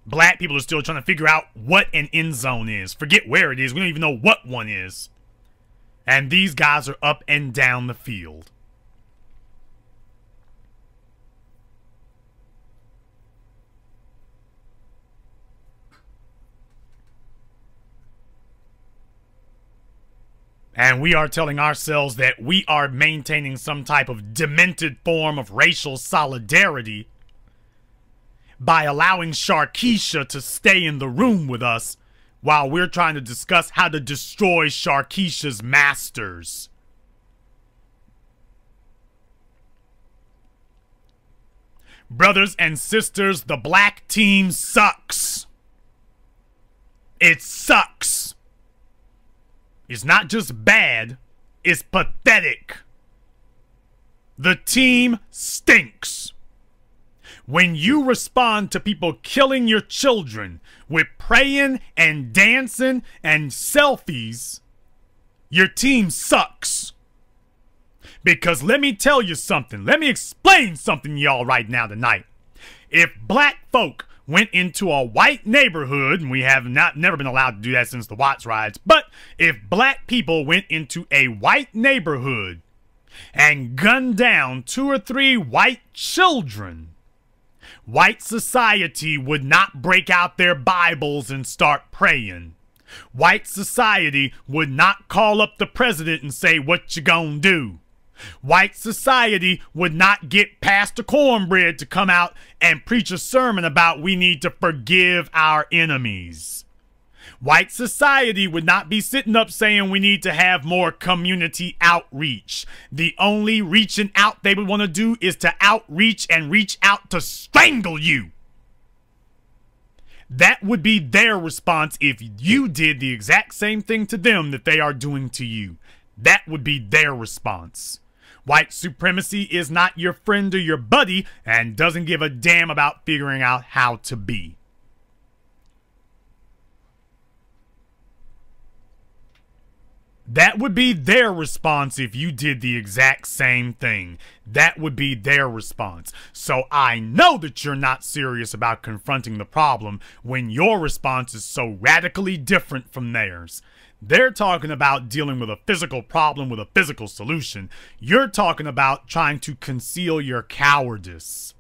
Black people are still trying to figure out what an end zone is. Forget where it is. We don't even know what one is. And these guys are up and down the field. And we are telling ourselves that we are maintaining some type of demented form of racial solidarity by allowing Sharkeisha to stay in the room with us while we're trying to discuss how to destroy Sharkeisha's masters. Brothers and sisters, the black team sucks. It sucks. It's not just bad, it's pathetic. The team stinks. When you respond to people killing your children with praying and dancing and selfies, your team sucks. Because let me tell you something. Let me explain something to y'all right now tonight. If black folk went into a white neighborhood, and we have never been allowed to do that since the Watts riots, but if black people went into a white neighborhood and gunned down 2 or 3 white children, white society would not break out their Bibles and start praying. White society would not call up the president and say, what you gonna do? White society would not get Pastor Cornbread to come out and preach a sermon about we need to forgive our enemies. White society would not be sitting up saying we need to have more community outreach. The only reaching out they would want to do is to outreach and reach out to strangle you. That would be their response if you did the exact same thing to them that they are doing to you. That would be their response. White supremacy is not your friend or your buddy and doesn't give a damn about figuring out how to be. That would be their response if you did the exact same thing. That would be their response. So I know that you're not serious about confronting the problem when your response is so radically different from theirs. They're talking about dealing with a physical problem with a physical solution. You're talking about trying to conceal your cowardice.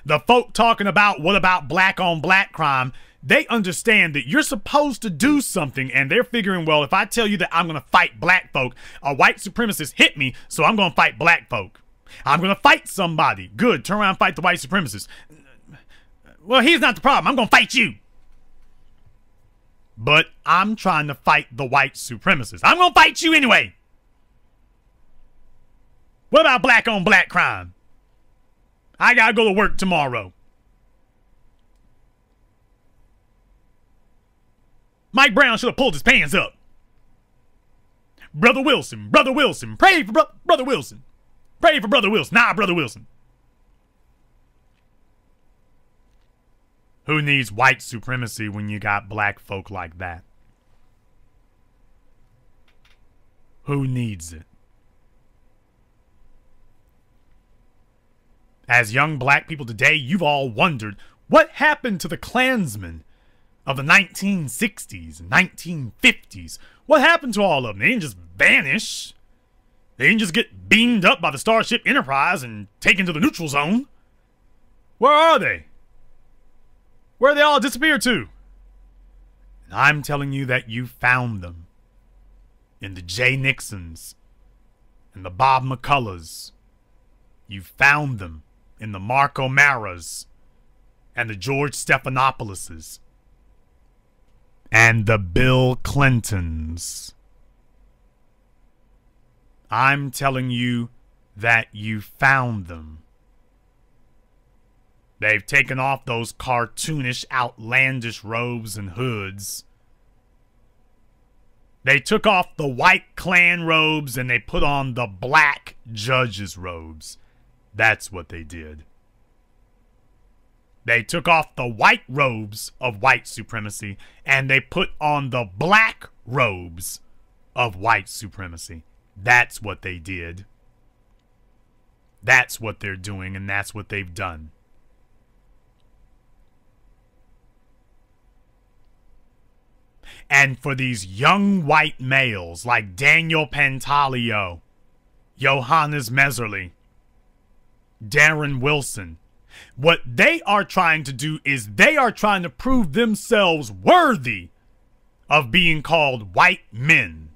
The folk talking about what about black on black crime, they understand that you're supposed to do something, and they're figuring, well, if I tell you that I'm going to fight black folk, a white supremacist hit me, so I'm going to fight black folk. I'm going to fight somebody. Good, turn around and fight the white supremacist. Well, he's not the problem. I'm going to fight you. But I'm trying to fight the white supremacist. I'm going to fight you anyway. What about black on black crime? I got to go to work tomorrow. Mike Brown should have pulled his pants up. Brother Wilson, pray for Brother Wilson. Pray for Brother Wilson. Nah, Brother Wilson. Who needs white supremacy when you got black folk like that? Who needs it? As young black people today, you've all wondered what happened to the Klansmen of the 1960s and 1950s. What happened to all of them? They didn't just vanish. They didn't just get beamed up by the Starship Enterprise and taken to the neutral zone. Where are they? Where they all disappeared to? And I'm telling you that you found them in the Jay Nixons and the Bob McCulloughs. You found them in the Mark O'Maras and the George Stephanopoulos and the Bill Clintons. I'm telling you that you found them. They've taken off those cartoonish, outlandish robes and hoods. They took off the white Klan robes and they put on the black judges' robes. That's what they did. They took off the white robes of white supremacy and they put on the black robes of white supremacy. That's what they did. That's what they're doing, and that's what they've done. And for these young white males like Daniel Pantaleo, Johannes Meserly, Darren Wilson, what they are trying to do is they are trying to prove themselves worthy of being called white men.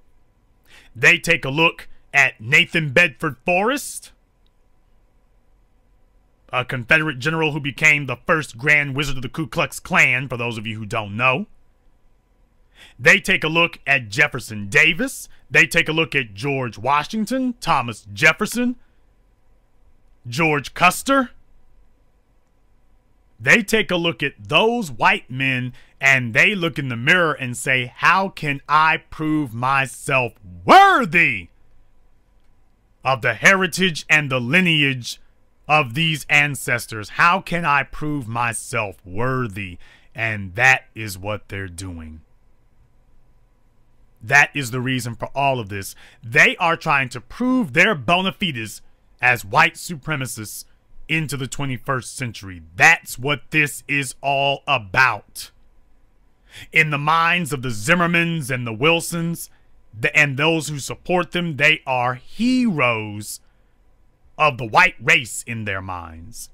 They take a look at Nathan Bedford Forrest, a Confederate general who became the first Grand Wizard of the Ku Klux Klan, for those of you who don't know. They take a look at Jefferson Davis. They take a look at George Washington, Thomas Jefferson, George Custer. They take a look at those white men and they look in the mirror and say, how can I prove myself worthy of the heritage and the lineage of these ancestors? How can I prove myself worthy? And that is what they're doing. That is the reason for all of this. They are trying to prove their bona fides as white supremacists into the 21st century. That's what this is all about. In the minds of the Zimmermans and the Wilsons and those who support them, they are heroes of the white race in their minds.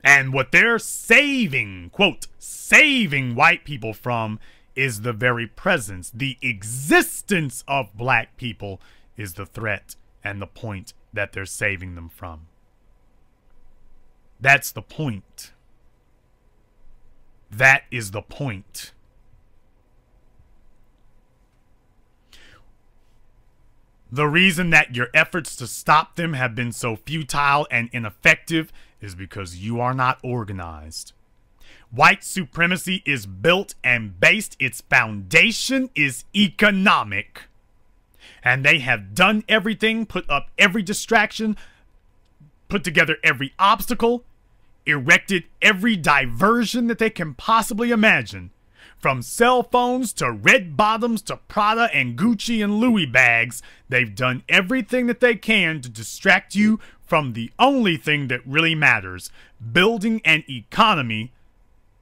And what they're saving, quote, saving white people from is the very presence, the existence of black people is the threat and the point that they're saving them from. That's the point. That is the point. The reason that your efforts to stop them have been so futile and ineffective is because you are not organized. White supremacy is built and based, its foundation is economic. And they have done everything, put up every distraction, put together every obstacle erected every diversion that they can possibly imagine. From cell phones to red bottoms to Prada and Gucci and Louis bags, they've done everything that they can to distract you from the only thing that really matters, building an economy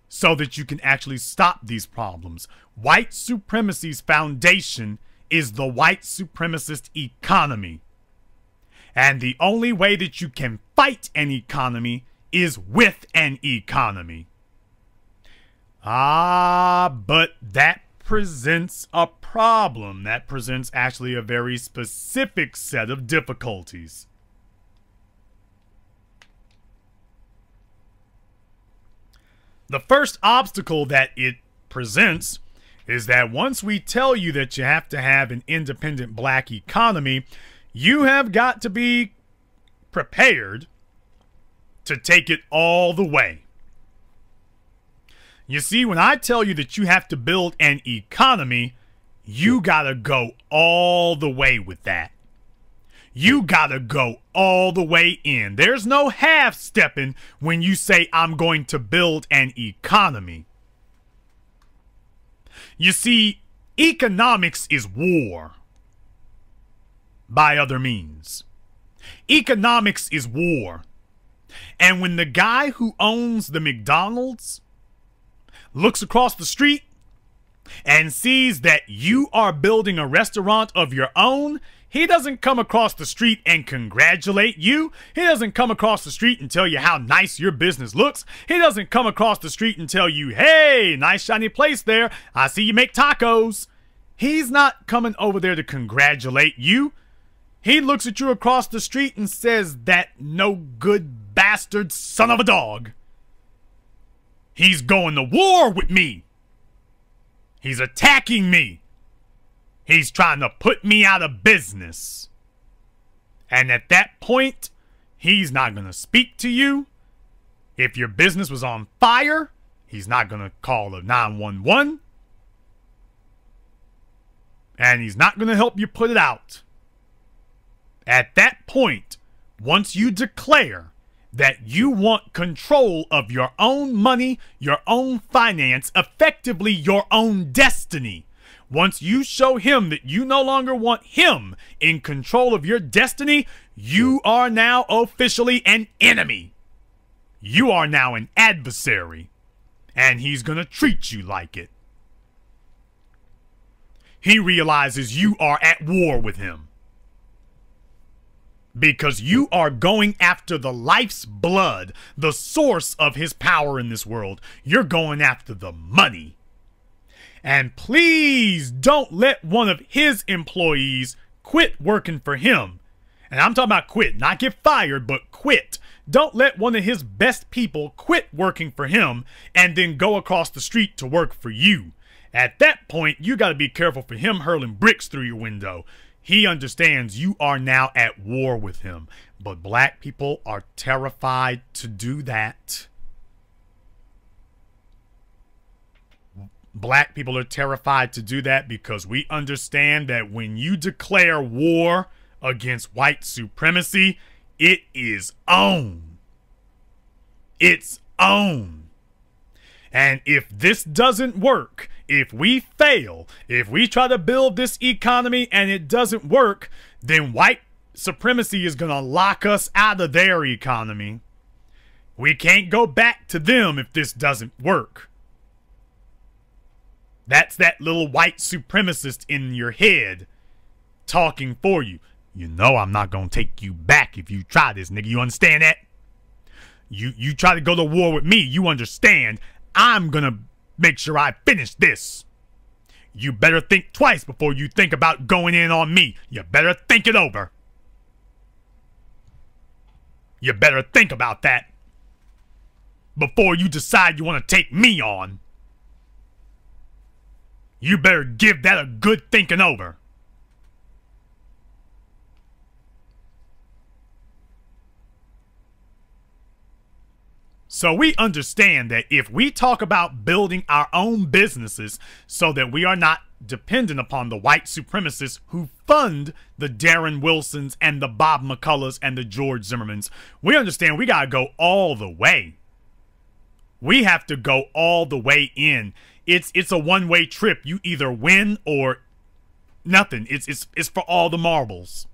so that you can actually stop these problems. White supremacy's foundation is the white supremacist economy. And the only way that you can fight an economy is with an economy. But that presents a problem. That presents actually a very specific set of difficulties. The first obstacle that it presents is that once we tell you that you have to have an independent black economy, you have got to be prepared to take it all the way. You see, when I tell you that you have to build an economy, you gotta go all the way with that. You gotta go all the way in. There's no half-stepping when you say, I'm going to build an economy. You see, economics is war by other means. Economics is war. And when the guy who owns the McDonald's looks across the street and sees that you are building a restaurant of your own, he doesn't come across the street and congratulate you. He doesn't come across the street and tell you how nice your business looks. He doesn't come across the street and tell you, hey, nice shiny place there. I see you make tacos. He's not coming over there to congratulate you. He looks at you across the street and says, that no good bastard son of a dog. He's going to war with me. He's attacking me. He's trying to put me out of business. And at that point, he's not going to speak to you. If your business was on fire, he's not going to call the 911. And he's not going to help you put it out. At that point, once you declare that you want control of your own money, your own finance, effectively your own destiny. Once you show him that you no longer want him in control of your destiny, you are now officially an enemy. You are now an adversary. And he's going to treat you like it. He realizes you are at war with him. Because you are going after the life's blood, the source of his power in this world. You're going after the money. And please don't let one of his employees quit working for him. And I'm talking about quit, not get fired, but quit. Don't let one of his best people quit working for him and then go across the street to work for you. At that point, you got to be careful for him hurling bricks through your window. He understands you are now at war with him. But black people are terrified to do that. Black people are terrified to do that because we understand that when you declare war against white supremacy, it is on. It's on. And if this doesn't work, if we fail, if we try to build this economy and it doesn't work, then white supremacy is going to lock us out of their economy. We can't go back to them if this doesn't work. That's that little white supremacist in your head talking for you. You know I'm not going to take you back if you try this, nigga. You understand that? You try to go to war with me, you understand I'm going to make sure I finish this. You better think twice before you think about going in on me. You better think it over. You better think about that before you decide you want to take me on. You better give that a good thinking over. So we understand that if we talk about building our own businesses so that we are not dependent upon the white supremacists who fund the Darren Wilsons and the Bob McCulloughs and the George Zimmermans, we understand we gotta go all the way. We have to go all the way in. It's a one-way trip. You either win or nothing. It's for all the marbles.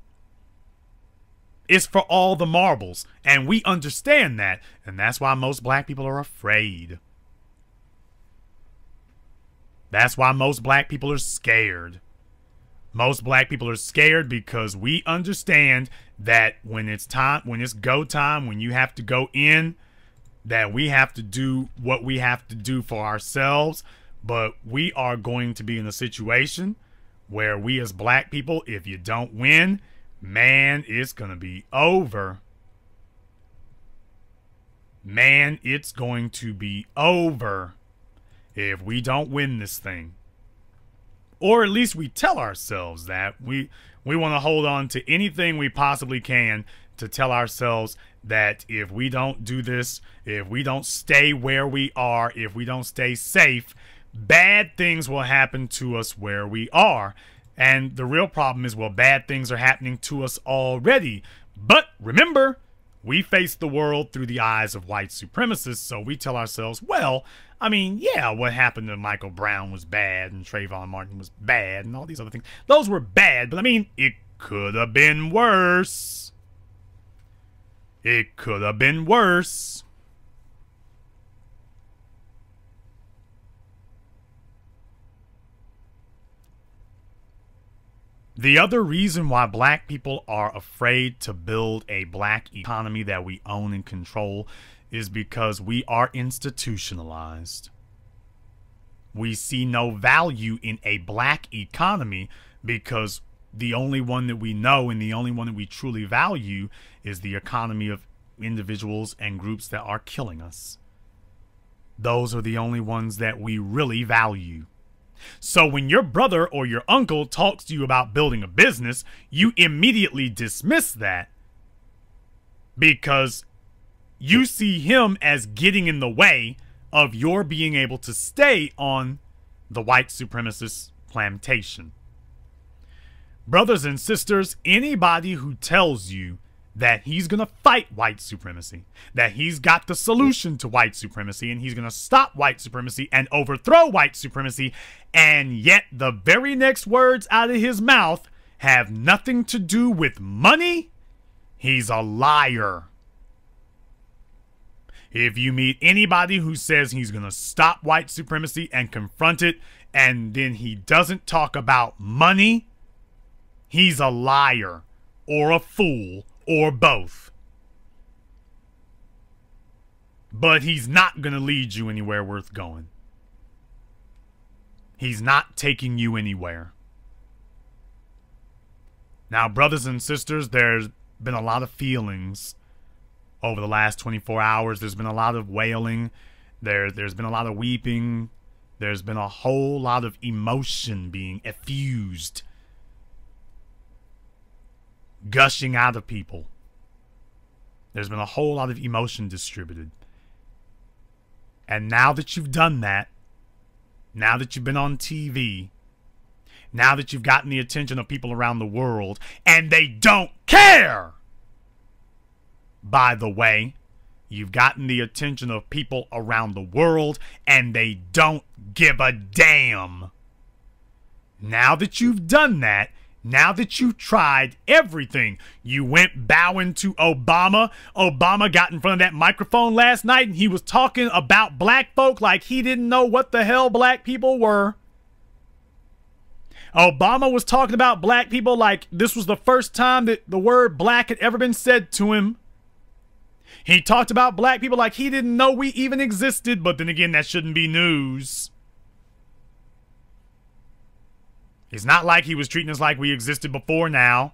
It's for all the marbles. And we understand that. And that's why most black people are afraid. That's why most black people are scared. Most black people are scared because we understand that when it's time, when it's go time, when you have to go in, that we have to do what we have to do for ourselves. But we are going to be in a situation where we as black people, if you don't win, man, it's going to be over. Man, it's going to be over if we don't win this thing. Or at least we tell ourselves that. We want to hold on to anything we possibly can to tell ourselves that if we don't do this, if we don't stay where we are, if we don't stay safe, bad things will happen to us where we are. And the real problem is, well, bad things are happening to us already. But remember, we face the world through the eyes of white supremacists, so we tell ourselves, well, I mean, yeah, what happened to Michael Brown was bad, and Trayvon Martin was bad, and all these other things. Those were bad, but I mean, it could have been worse. It could have been worse. The other reason why black people are afraid to build a black economy that we own and control is because we are institutionalized. We see no value in a black economy because the only one that we know and the only one that we truly value is the economy of individuals and groups that are killing us. Those are the only ones that we really value. So when your brother or your uncle talks to you about building a business, you immediately dismiss that because you see him as getting in the way of your being able to stay on the white supremacist plantation. Brothers and sisters, anybody who tells you that he's going to fight white supremacy, that he's got the solution to white supremacy, and he's going to stop white supremacy and overthrow white supremacy, and yet the very next words out of his mouth have nothing to do with money, he's a liar. If you meet anybody who says he's going to stop white supremacy and confront it, and then he doesn't talk about money, he's a liar or a fool or both. But he's not going to lead you anywhere worth going. He's not taking you anywhere. Now, brothers and sisters, there's been a lot of feelings over the last 24 hours. There's been a lot of wailing. There's been a lot of weeping. There's been a whole lot of emotion being effused, gushing out of people. There's been a whole lot of emotion distributed. And now that you've done that, now that you've been on TV, now that you've gotten the attention of people around the world, and they don't care, by the way, you've gotten the attention of people around the world, and they don't give a damn. Now that you've done that, now that you've tried everything, you went bowing to Obama. Obama got in front of that microphone last night and he was talking about black folk like he didn't know what the hell black people were. Obama was talking about black people like this was the first time that the word black had ever been said to him. He talked about black people like he didn't know we even existed, but then again, that shouldn't be news. It's not like he was treating us like we existed before now.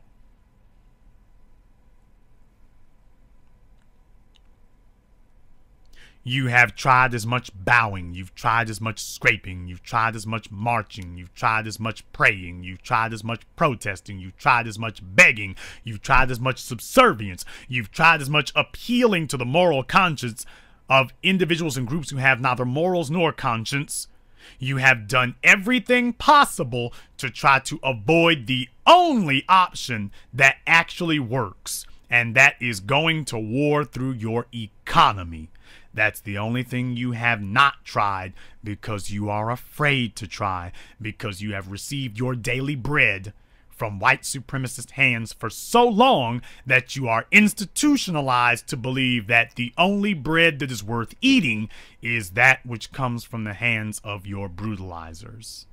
You have tried as much bowing, you've tried as much scraping, you've tried as much marching, you've tried as much praying, you've tried as much protesting, you've tried as much begging, you've tried as much subservience, you've tried as much appealing to the moral conscience of individuals and groups who have neither morals nor conscience. You have done everything possible to try to avoid the only option that actually works, and that is going to war through your economy. That's the only thing you have not tried because you are afraid to try, because you have received your daily bread from white supremacist hands for so long that you are institutionalized to believe that the only bread that is worth eating is that which comes from the hands of your brutalizers.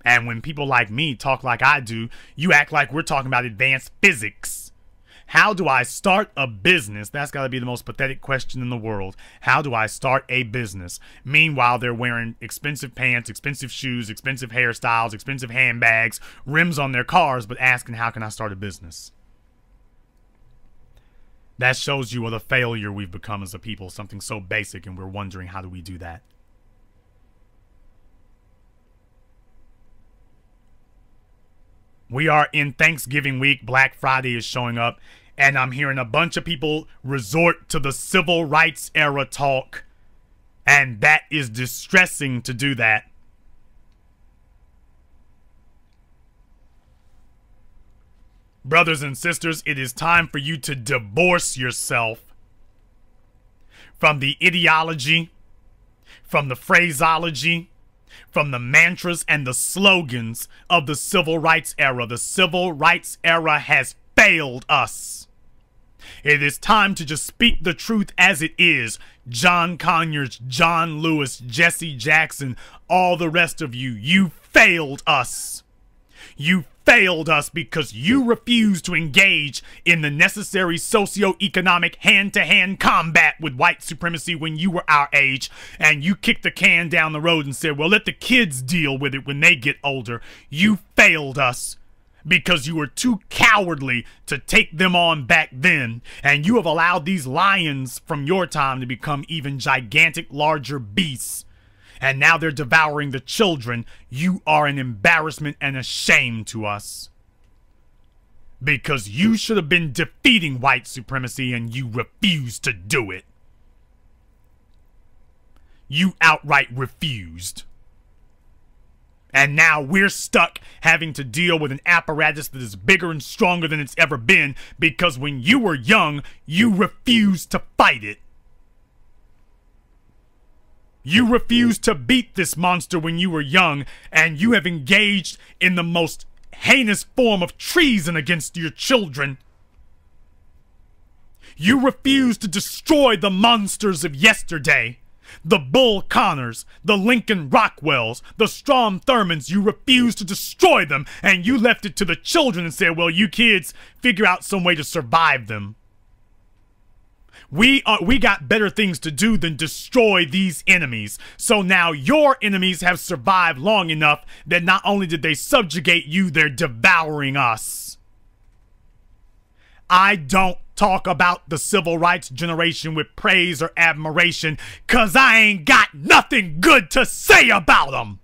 And when people like me talk like I do, you act like we're talking about advanced physics. How do I start a business? That's got to be the most pathetic question in the world. How do I start a business? Meanwhile, they're wearing expensive pants, expensive shoes, expensive hairstyles, expensive handbags, rims on their cars, but asking, how can I start a business? That shows you what a failure we've become as a people, something so basic, and we're wondering, how do we do that? We are in Thanksgiving week. Black Friday is showing up, and I'm hearing a bunch of people resort to the civil rights era talk, and that is distressing to do that. Brothers and sisters, it is time for you to divorce yourself from the ideology, from the phraseology, from the mantras and the slogans of the civil rights era. The civil rights era has failed us. It is time to just speak the truth as it is. John Conyers, John Lewis, Jesse Jackson, all the rest of you, you failed us. You failed us because you refused to engage in the necessary socio-economic hand-to-hand combat with white supremacy when you were our age, and you kicked the can down the road and said, well, let the kids deal with it when they get older. You failed us because you were too cowardly to take them on back then, and you have allowed these lions from your time to become even gigantic, larger beasts. And now they're devouring the children. You are an embarrassment and a shame to us. Because you should have been defeating white supremacy and you refused to do it. You outright refused. And now we're stuck having to deal with an apparatus that is bigger and stronger than it's ever been because when you were young, you refused to fight it. You refused to beat this monster when you were young, and you have engaged in the most heinous form of treason against your children. You refused to destroy the monsters of yesterday. The Bull Connors, the Lincoln Rockwells, the Strom Thurmans. You refused to destroy them, and you left it to the children and said, well, you kids, figure out some way to survive them. We got better things to do than destroy these enemies. So now your enemies have survived long enough that not only did they subjugate you, they're devouring us. I don't talk about the civil rights generation with praise or admiration, 'cause I ain't got nothing good to say about them.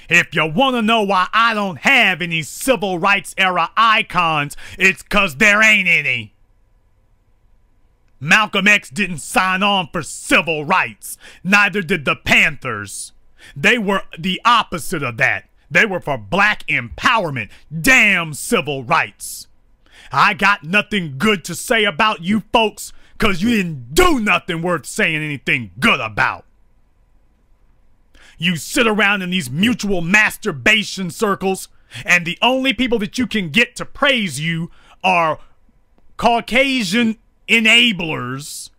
If you want to know why I don't have any civil rights era icons, it's 'cause there ain't any. Malcolm X didn't sign on for civil rights. Neither did the Panthers. They were the opposite of that. They were for black empowerment. Damn civil rights. I got nothing good to say about you folks 'cause you didn't do nothing worth saying anything good about. You sit around in these mutual masturbation circles, and the only people that you can get to praise you are Caucasian enablers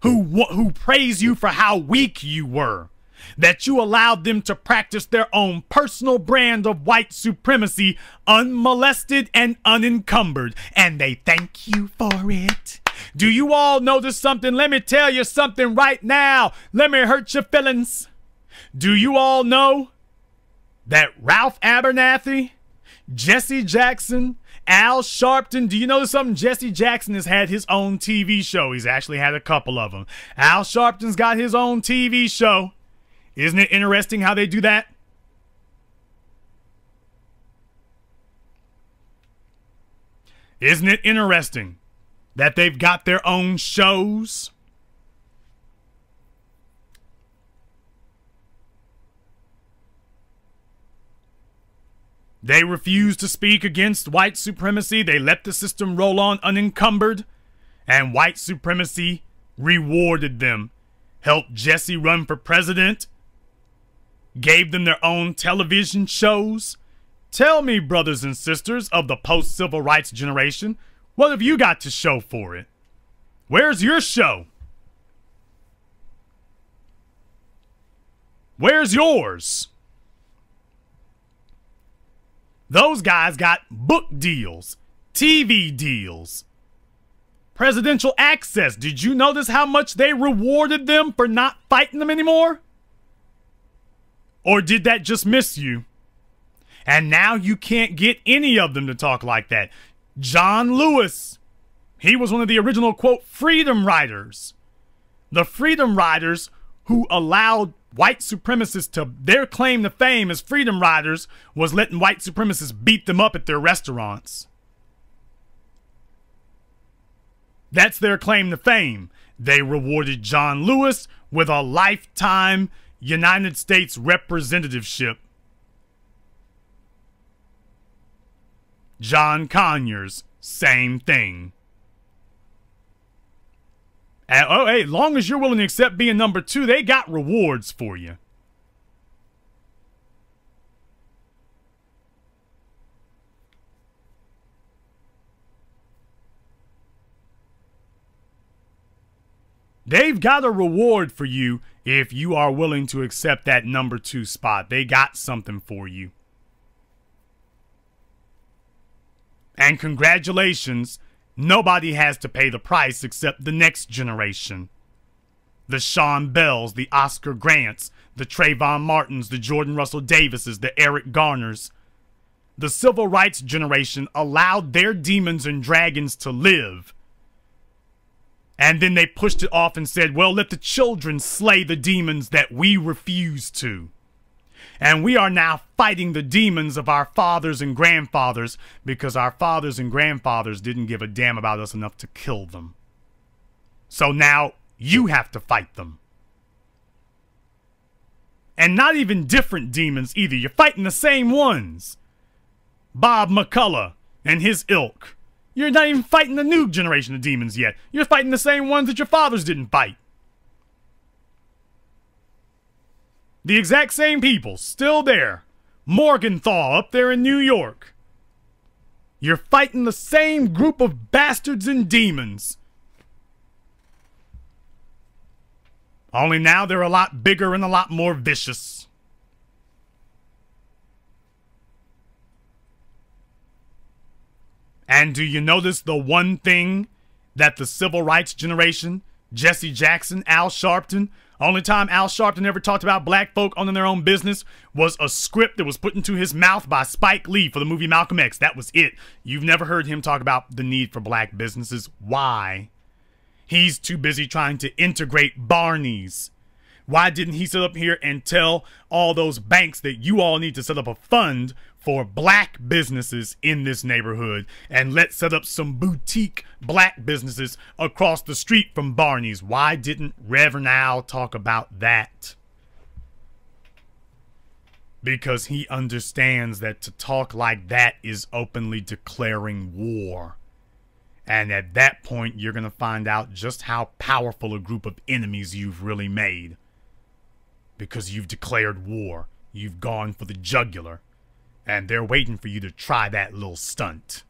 who praise you for how weak you were, that you allowed them to practice their own personal brand of white supremacy unmolested and unencumbered, and they thank you for it. Do you all notice something? Let me tell you something right now. Let me hurt your feelings. Do you all know that Ralph Abernathy, Jesse Jackson, Al Sharpton, do you know something? Jesse Jackson has had his own TV show. He's actually had a couple of them. Al Sharpton's got his own TV show. Isn't it interesting how they do that? Isn't it interesting that they've got their own shows? They refused to speak against white supremacy. They let the system roll on unencumbered. And white supremacy rewarded them. Helped Jesse run for president. Gave them their own television shows. Tell me, brothers and sisters of the post-civil rights generation, what have you got to show for it? Where's your show? Where's yours? Those guys got book deals, TV deals, presidential access. Did you notice how much they rewarded them for not fighting them anymore? Or did that just miss you? And now you can't get any of them to talk like that. John Lewis, he was one of the original, quote, freedom riders. The freedom riders who allowed white supremacists to, their claim to fame as freedom riders was letting white supremacists beat them up at their restaurants. That's their claim to fame. They rewarded John Lewis with a lifetime United States representativeship. John Conyers, same thing. And, oh, hey, as long as you're willing to accept being number 2, they got rewards for you. They've got a reward for you if you are willing to accept that number 2 spot. They got something for you. And congratulations, nobody has to pay the price except the next generation. The Sean Bells, the Oscar Grants, the Trayvon Martins, the Jordan Russell Davises, the Eric Garners. The civil rights generation allowed their demons and dragons to live. And then they pushed it off and said, well, let the children slay the demons that we refuse to. And we are now fighting the demons of our fathers and grandfathers because our fathers and grandfathers didn't give a damn about us enough to kill them. So now you have to fight them. And not even different demons either. You're fighting the same ones. Bob McCullough and his ilk. You're not even fighting the new generation of demons yet. You're fighting the same ones that your fathers didn't fight. The exact same people, still there. Morgenthau up there in New York. You're fighting the same group of bastards and demons. Only now they're a lot bigger and a lot more vicious. And do you notice the one thing that the civil rights generation, Jesse Jackson, Al Sharpton, only time Al Sharpton ever talked about black folk owning their own business was a script that was put into his mouth by Spike Lee for the movie Malcolm X. That was it. You've never heard him talk about the need for black businesses. Why? He's too busy trying to integrate Barney's. Why didn't he sit up here and tell all those banks that you all need to set up a fund for black businesses in this neighborhood, and let's set up some boutique black businesses across the street from Barney's? Why didn't Reverend Al talk about that? Because he understands that to talk like that is openly declaring war. And at that point, you're going to find out just how powerful a group of enemies you've really made. Because you've declared war. You've gone for the jugular. And they're waiting for you to try that little stunt.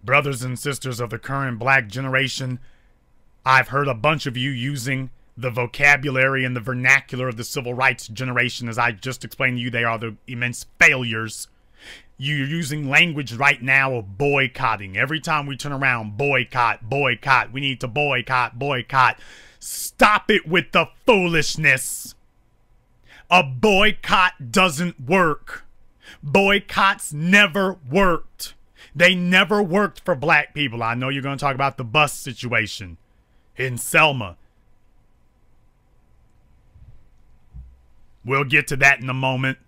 Brothers and sisters of the current black generation, I've heard a bunch of you using the vocabulary and the vernacular of the civil rights generation. As I just explained to you, they are the immense failures. You're using language right now of boycotting. Every time we turn around, boycott, boycott. We need to boycott, boycott. Stop it with the foolishness. A boycott doesn't work. Boycotts never worked. They never worked for black people. I know you're going to talk about the bus situation in Selma. We'll get to that in a moment.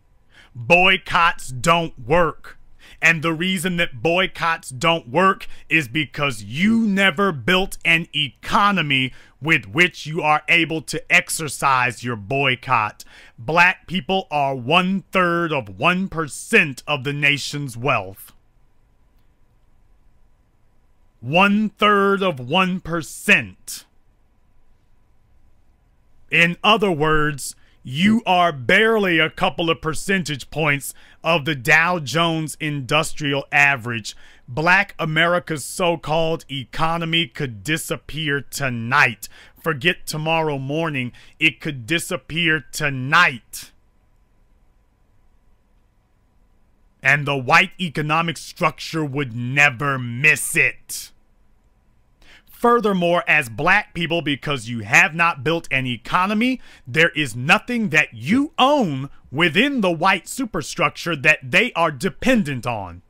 Boycotts don't work. And the reason that boycotts don't work is because you never built an economy with which you are able to exercise your boycott. Black people are 1/3 of 1% of the nation's wealth. 1/3 of 1%. In other words, you are barely a couple of percentage points of the Dow Jones Industrial Average. Black America's so-called economy could disappear tonight. Forget tomorrow morning. It could disappear tonight. And the white economic structure would never miss it. Furthermore, as black people, because you have not built an economy, there is nothing that you own within the white superstructure that they are dependent on.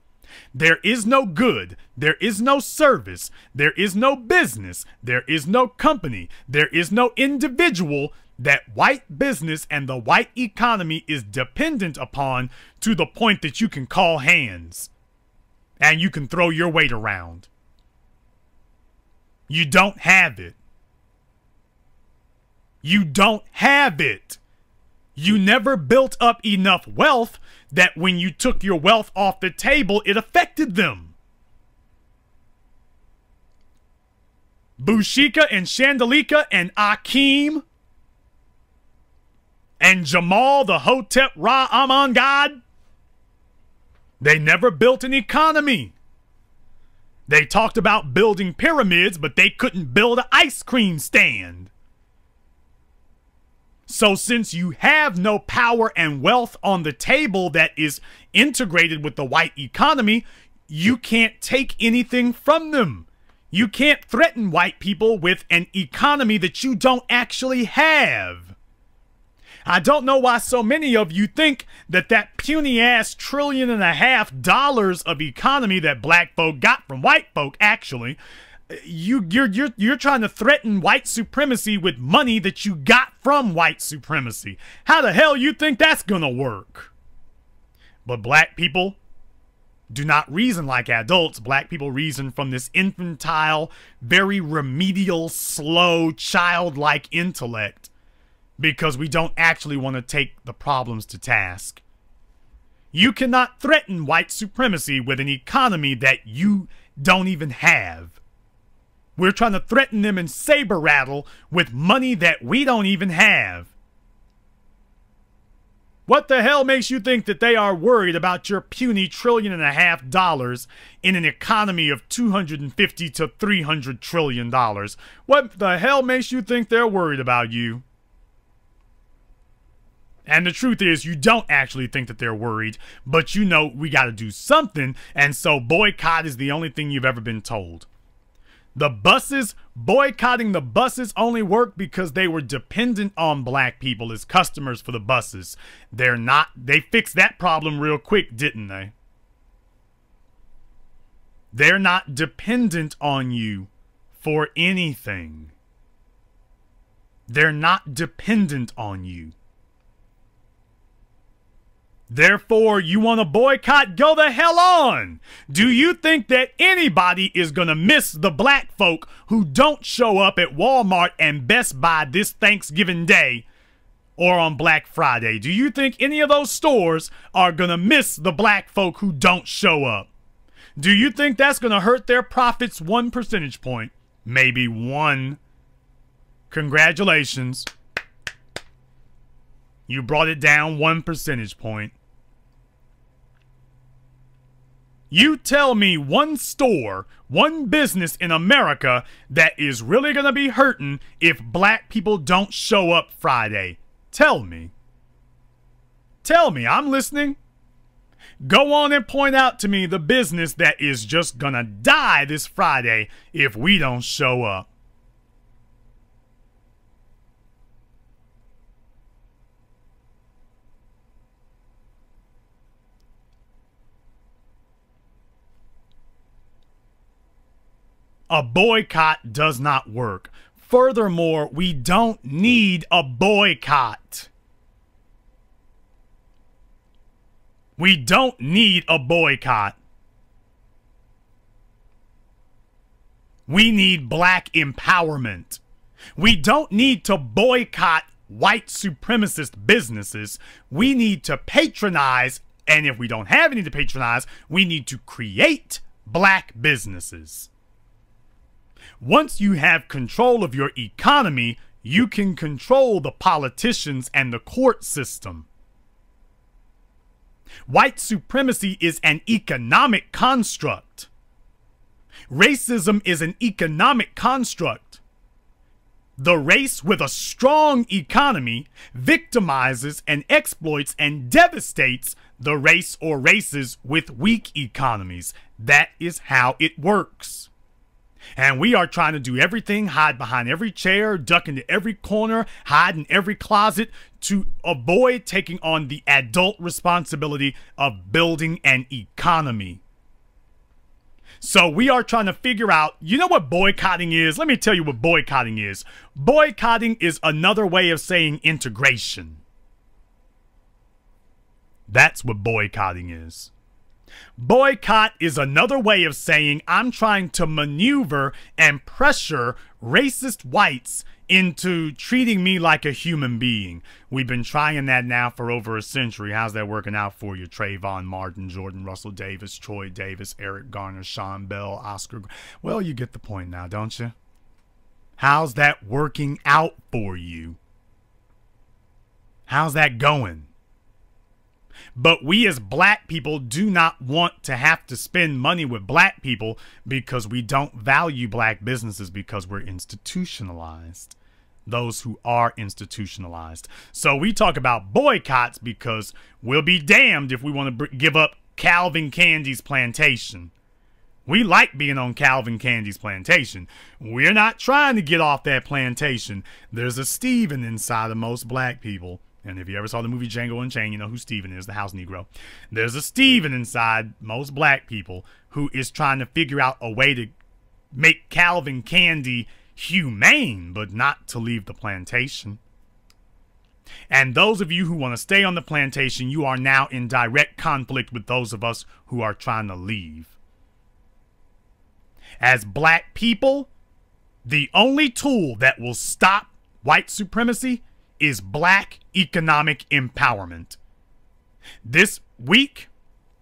There is no good, there is no service, there is no business, there is no company, there is no individual that white business and the white economy is dependent upon to the point that you can call hands and you can throw your weight around. You don't have it. You don't have it. You never built up enough wealth that when you took your wealth off the table, it affected them. Bushika and Chandalika and Akeem and Jamal the Hotep Ra Aman God, they never built an economy. They talked about building pyramids, but they couldn't build an ice cream stand. So since you have no power and wealth on the table that is integrated with the white economy, you can't take anything from them. You can't threaten white people with an economy that you don't actually have. I don't know why so many of you think that that puny-ass $1.5 trillion of economy that black folk got from white folk, actually, you're trying to threaten white supremacy with money that you got from white supremacy. How the hell you think that's gonna work? But black people do not reason like adults. Black people reason from this infantile, very remedial, slow, childlike intellect. Because we don't actually want to take the problems to task. You cannot threaten white supremacy with an economy that you don't even have. We're trying to threaten them and saber rattle with money that we don't even have. What the hell makes you think that they are worried about your puny $1.5 trillion in an economy of $250 to $300 trillion? What the hell makes you think they're worried about you? And the truth is, you don't actually think that they're worried, but you know we got to do something, and so boycott is the only thing you've ever been told. The buses, boycotting the buses only worked because they were dependent on black people as customers for the buses. They fixed that problem real quick, didn't they? They're not dependent on you for anything. They're not dependent on you. Therefore, you want to boycott? Go the hell on! Do you think that anybody is going to miss the black folk who don't show up at Walmart and Best Buy this Thanksgiving Day or on Black Friday? Do you think any of those stores are going to miss the black folk who don't show up? Do you think that's going to hurt their profits 1 percentage point? Maybe 1. Congratulations. You brought it down 1 percentage point. You tell me one store, one business in America that is really going to be hurting if black people don't show up Friday. Tell me. Tell me, I'm listening. Go on and point out to me the business that is just going to die this Friday if we don't show up. A boycott does not work. Furthermore, we don't need a boycott. We don't need a boycott. We need black empowerment. We don't need to boycott white supremacist businesses. We need to patronize, and if we don't have any to patronize, we need to create black businesses. Once you have control of your economy, you can control the politicians and the court system. White supremacy is an economic construct. Racism is an economic construct. The race with a strong economy victimizes and exploits and devastates the race or races with weak economies. That is how it works. And we are trying to do everything, hide behind every chair, duck into every corner, hide in every closet to avoid taking on the adult responsibility of building an economy. So we are trying to figure out, you know what boycotting is? Let me tell you what boycotting is. Boycotting is another way of saying integration. That's what boycotting is. Boycott is another way of saying I'm trying to maneuver and pressure racist whites into treating me like a human being. We've been trying that now for over a century. How's that working out for you? Trayvon Martin, Jordan Russell Davis, Troy Davis, Eric Garner, Sean Bell, Oscar. Well, you get the point now, don't you? How's that working out for you? How's that going? But we as black people do not want to have to spend money with black people because we don't value black businesses because we're institutionalized. Those who are institutionalized. So we talk about boycotts because we'll be damned if we want to give up Calvin Candy's plantation. We like being on Calvin Candy's plantation. We're not trying to get off that plantation. There's a Stephen inside of most black people. And if you ever saw the movie Django Unchained, you know who Stephen is, the house Negro. There's a Stephen inside most black people who is trying to figure out a way to make Calvin Candy humane, but not to leave the plantation. And those of you who want to stay on the plantation, you are now in direct conflict with those of us who are trying to leave. As black people, the only tool that will stop white supremacy is black economic empowerment. This week,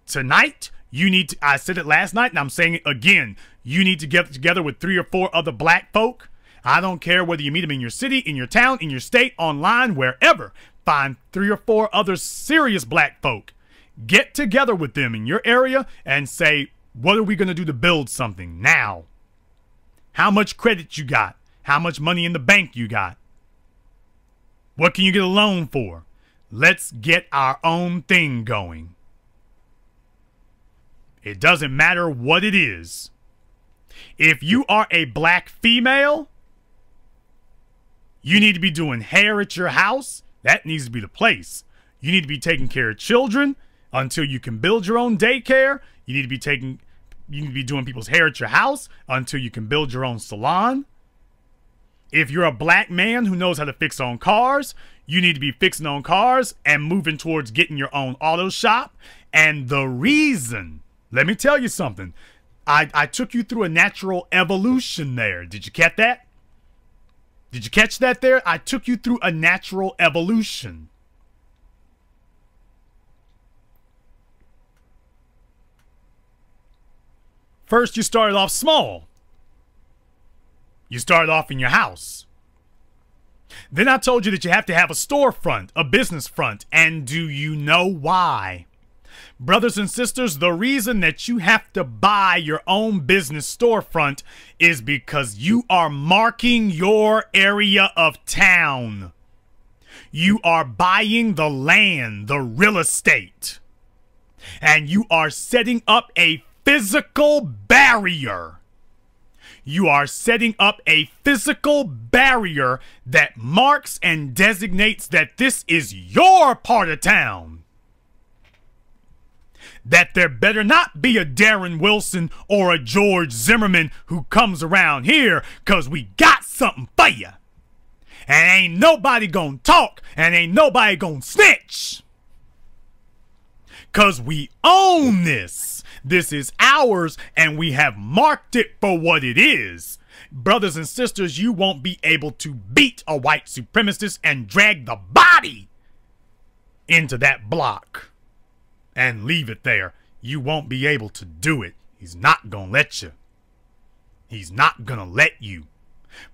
tonight, you need to, I said it last night and I'm saying it again, you need to get together with 3 or 4 other black folk. I don't care whether you meet them in your city, in your town, in your state, online, wherever. Find 3 or 4 other serious black folk. Get together with them in your area and say, what are we going to do to build something now? How much credit you got? How much money in the bank you got? What can you get a loan for? Let's get our own thing going. It doesn't matter what it is. If you are a black female, you need to be doing hair at your house. That needs to be the place. You need to be taking care of children until you can build your own daycare. You need to be doing people's hair at your house until you can build your own salon. If you're a black man who knows how to fix on cars, you need to be fixing on cars and moving towards getting your own auto shop. And the reason, let me tell you something. I took you through a natural evolution there. Did you catch that? Did you catch that there? I took you through a natural evolution. First, you started off small. You started off in your house. Then I told you that you have to have a storefront, a business front. And do you know why? Brothers and sisters, the reason that you have to buy your own business storefront is because you are marking your area of town. You are buying the land, the real estate. And you are setting up a physical barrier. You are setting up a physical barrier that marks and designates that this is your part of town. That there better not be a Darren Wilson or a George Zimmerman who comes around here, because we got something for you. And ain't nobody gonna talk, and ain't nobody gonna snitch. Because we own this. This is ours, and we have marked it for what it is. Brothers and sisters, you won't be able to beat a white supremacist and drag the body into that block and leave it there. You won't be able to do it. He's not gonna let you. He's not gonna let you.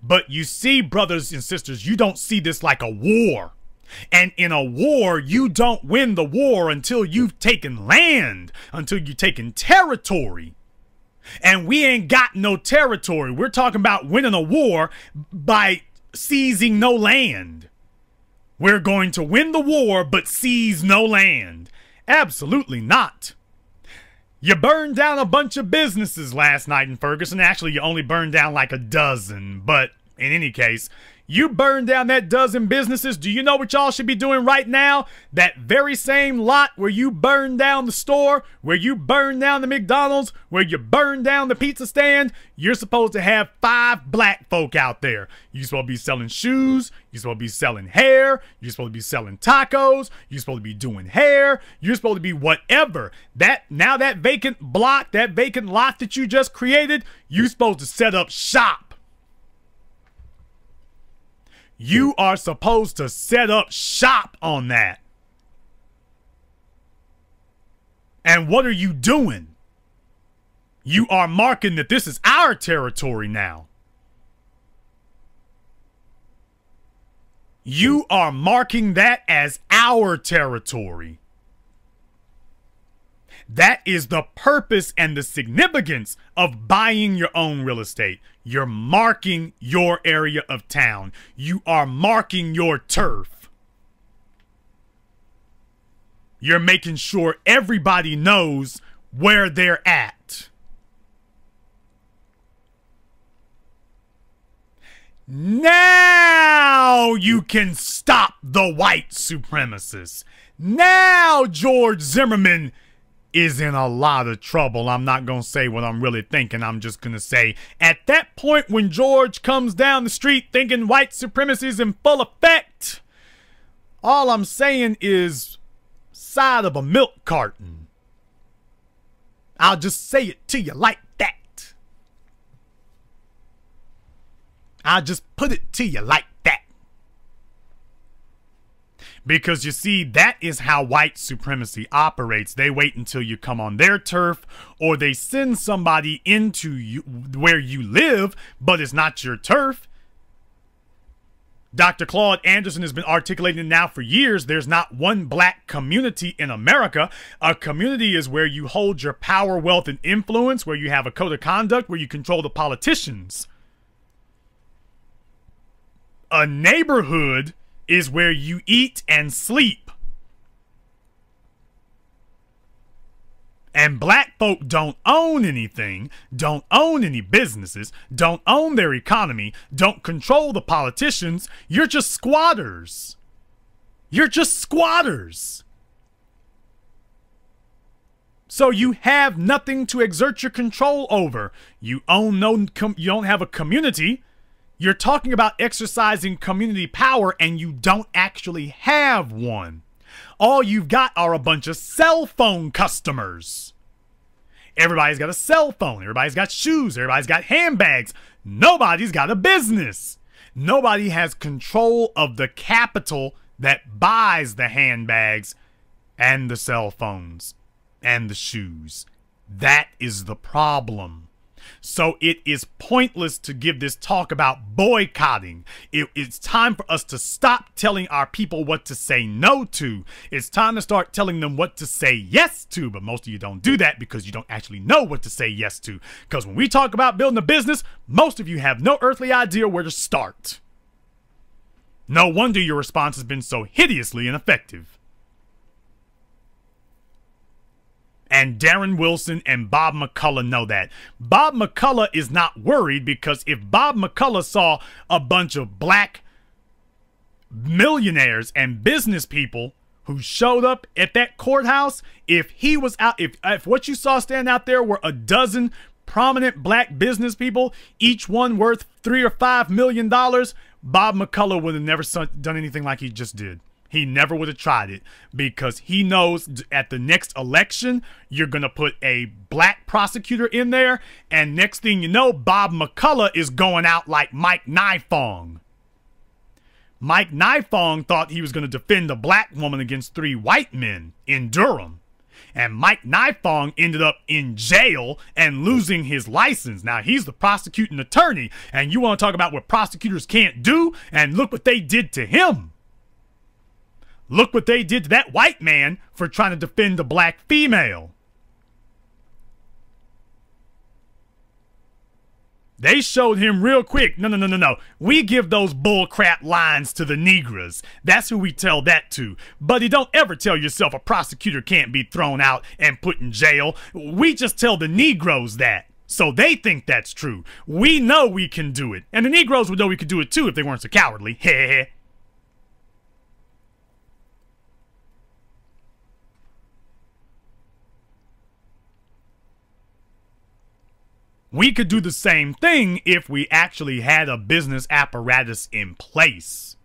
But you see, brothers and sisters, you don't see this like a war. And in a war, you don't win the war until you've taken land, until you've taken territory. And we ain't got no territory. We're talking about winning a war by seizing no land. We're going to win the war, but seize no land. Absolutely not. You burned down a bunch of businesses last night in Ferguson. Actually, you only burned down like a dozen. But in any case, you burned down that dozen businesses. Do you know what y'all should be doing right now? That very same lot where you burned down the store, where you burned down the McDonald's, where you burned down the pizza stand, you're supposed to have 5 black folk out there. You're supposed to be selling shoes. You're supposed to be selling hair. You're supposed to be selling tacos. You're supposed to be doing hair. You're supposed to be whatever. Now that vacant block, that vacant lot that you just created, you're supposed to set up shop. You are supposed to set up shop on that. And what are you doing? You are marking that this is our territory now. You are marking that as our territory. That is the purpose and the significance of buying your own real estate. You're marking your area of town. You are marking your turf. You're making sure everybody knows where they're at. Now you can stop the white supremacists. Now George Zimmerman is in a lot of trouble. I'm not going to say what I'm really thinking. I'm just going to say at that point when George comes down the street thinking white supremacy is in full effect, all I'm saying is side of a milk carton. I'll just say it to you like that. I'll just put it to you like that. Because you see, that is how white supremacy operates. They wait until you come on their turf, or they send somebody into you where you live, but it's not your turf. Dr. Claude Anderson has been articulating now for years. There's not one black community in America. A community is where you hold your power, wealth, and influence, where you have a code of conduct, where you control the politicians. A neighborhood is where you eat and sleep. And black folk don't own anything, don't own any businesses, don't own their economy, don't control the politicians. You're just squatters. You're just squatters. So you have nothing to exert your control over. You own you don't have a community. You're talking about exercising community power, and you don't actually have one. All you've got are a bunch of cell phone customers. Everybody's got a cell phone. Everybody's got shoes. Everybody's got handbags. Nobody's got a business. Nobody has control of the capital that buys the handbags and the cell phones and the shoes. That is the problem. So it is pointless to give this talk about boycotting. It's time for us to stop telling our people what to say no to. It's time to start telling them what to say yes to. But most of you don't do that because you don't actually know what to say yes to. Because when we talk about building a business, most of you have no earthly idea where to start. No wonder your response has been so hideously ineffective. And Darren Wilson and Bob McCullough know that. Bob McCullough is not worried, because if Bob McCullough saw a bunch of black millionaires and business people who showed up at that courthouse, if he was out, if what you saw stand out there were a dozen prominent black business people, each one worth $3 or $5 million, Bob McCullough would have never done anything like he just did. He never would have tried it because he knows at the next election, you're going to put a black prosecutor in there. And next thing you know, Bob McCullough is going out like Mike Nifong. Mike Nifong thought he was going to defend a black woman against 3 white men in Durham. And Mike Nifong ended up in jail and losing his license. Now, he's the prosecuting attorney, and you want to talk about what prosecutors can't do? And look what they did to him. Look what they did to that white man for trying to defend a black female. They showed him real quick. No. We give those bullcrap lines to the Negras. That's who we tell that to. Buddy, don't ever tell yourself a prosecutor can't be thrown out and put in jail. We just tell the Negroes that. So they think that's true. We know we can do it. And the Negroes would know we could do it too if they weren't so cowardly. Heh. We could do the same thing if we actually had a business apparatus in place.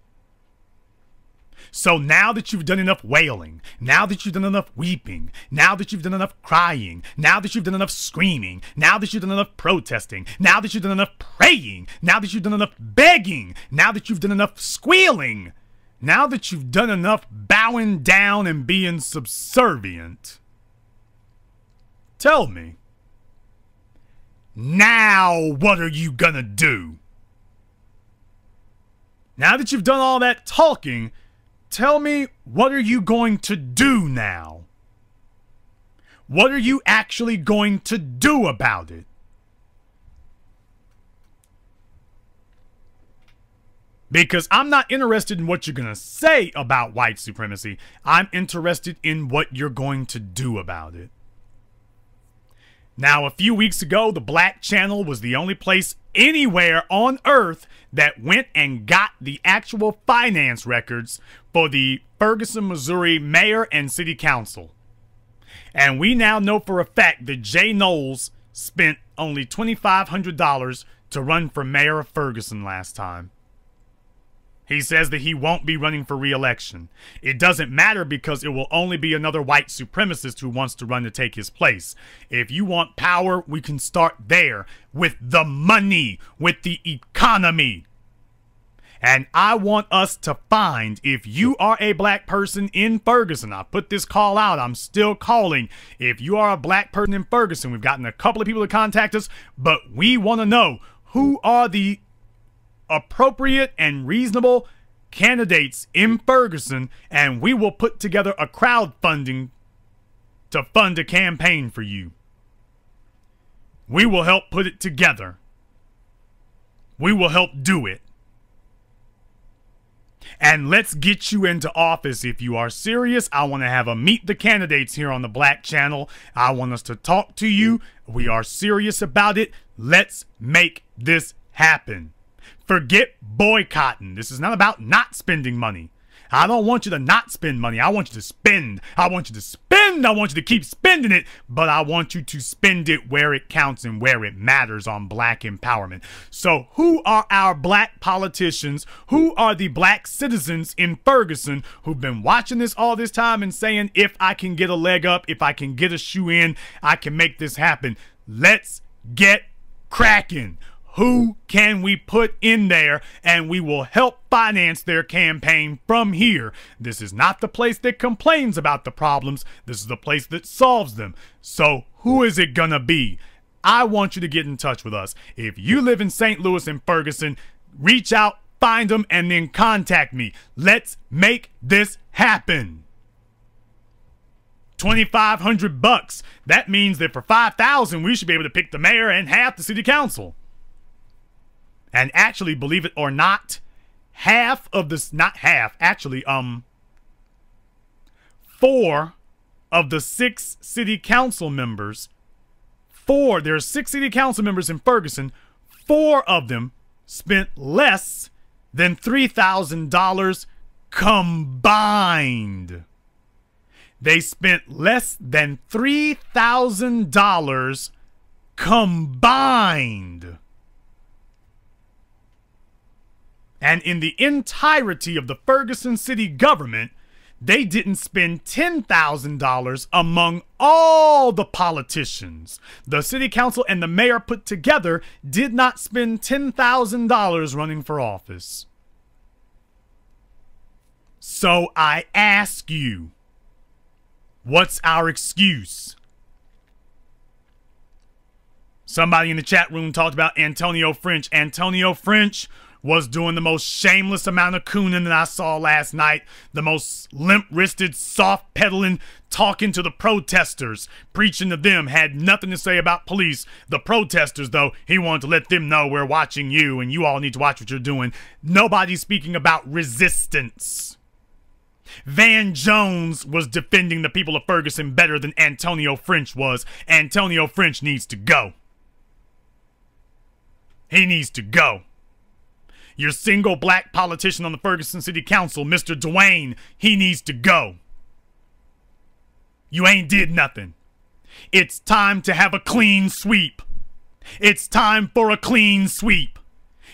So now that you've done enough wailing, now that you've done enough weeping, now that you've done enough crying, now that you've done enough screaming, now that you've done enough protesting, now that you've done enough praying, now that you've done enough begging, now that you've done enough squealing, now that you've done enough bowing down and being subservient, tell me, now what are you gonna do? Now that you've done all that talking, tell me, what are you going to do now? What are you actually going to do about it? Because I'm not interested in what you're going to say about white supremacy. I'm interested in what you're going to do about it. Now, a few weeks ago, the Black Channel was the only place anywhere on Earth that went and got the actual finance records for the Ferguson, Missouri mayor and city council. And we now know for a fact that Jay Knowles spent only $2,500 to run for mayor of Ferguson last time. He says that he won't be running for re-election. It doesn't matter because it will only be another white supremacist who wants to run to take his place. If you want power, we can start there with the money, with the economy. And I want us to find, if you are a black person in Ferguson, I put this call out, I'm still calling. If you are a black person in Ferguson, we've gotten a couple of people to contact us, but we want to know who are the appropriate and reasonable candidates in Ferguson, and we will put together a crowdfunding to fund a campaign for you. We will help put it together. We will help do it. And let's get you into office if you are serious. I want to have a meet the candidates here on the Black Channel. I want us to talk to you. We are serious about it. Let's make this happen. Forget boycotting. This is not about not spending money. I don't want you to not spend money. I want you to spend. I want you to spend. I want you to keep spending it. But I want you to spend it where it counts and where it matters on black empowerment. So who are our black politicians? Who are the black citizens in Ferguson who've been watching this all this time and saying, if I can get a leg up, if I can get a shoe in, I can make this happen. Let's get cracking. Who can we put in there, and we will help finance their campaign from here. This is not the place that complains about the problems. This is the place that solves them. So who is it gonna be? I want you to get in touch with us. If you live in St. Louis and Ferguson, reach out, find them, and then contact me. Let's make this happen. $2,500 That means that for $5,000 we should be able to pick the mayor and half the city council. And actually, believe it or not, half of this, not half, actually, 4 of the 6 city council members, there are 6 city council members in Ferguson, 4 of them spent less than $3,000 combined. They spent less than $3,000 combined. And in the entirety of the Ferguson city government, They didn't spend $10,000 among all the politicians. The city council and the mayor put together did not spend $10,000 running for office. So I ask you, what's our excuse? Somebody in the chat room talked about Antonio French. Antonio French was doing the most shameless amount of cooning that I saw last night. The most limp-wristed, soft-pedaling, talking to the protesters, preaching to them, had nothing to say about police. The protesters, though, he wanted to let them know we're watching you and you all need to watch what you're doing. Nobody's speaking about resistance. Van Jones was defending the people of Ferguson better than Antonio French was. Antonio French needs to go. He needs to go. Your single black politician on the Ferguson City Council, Mr. Dwayne, he needs to go. You ain't did nothing. It's time to have a clean sweep. It's time for a clean sweep.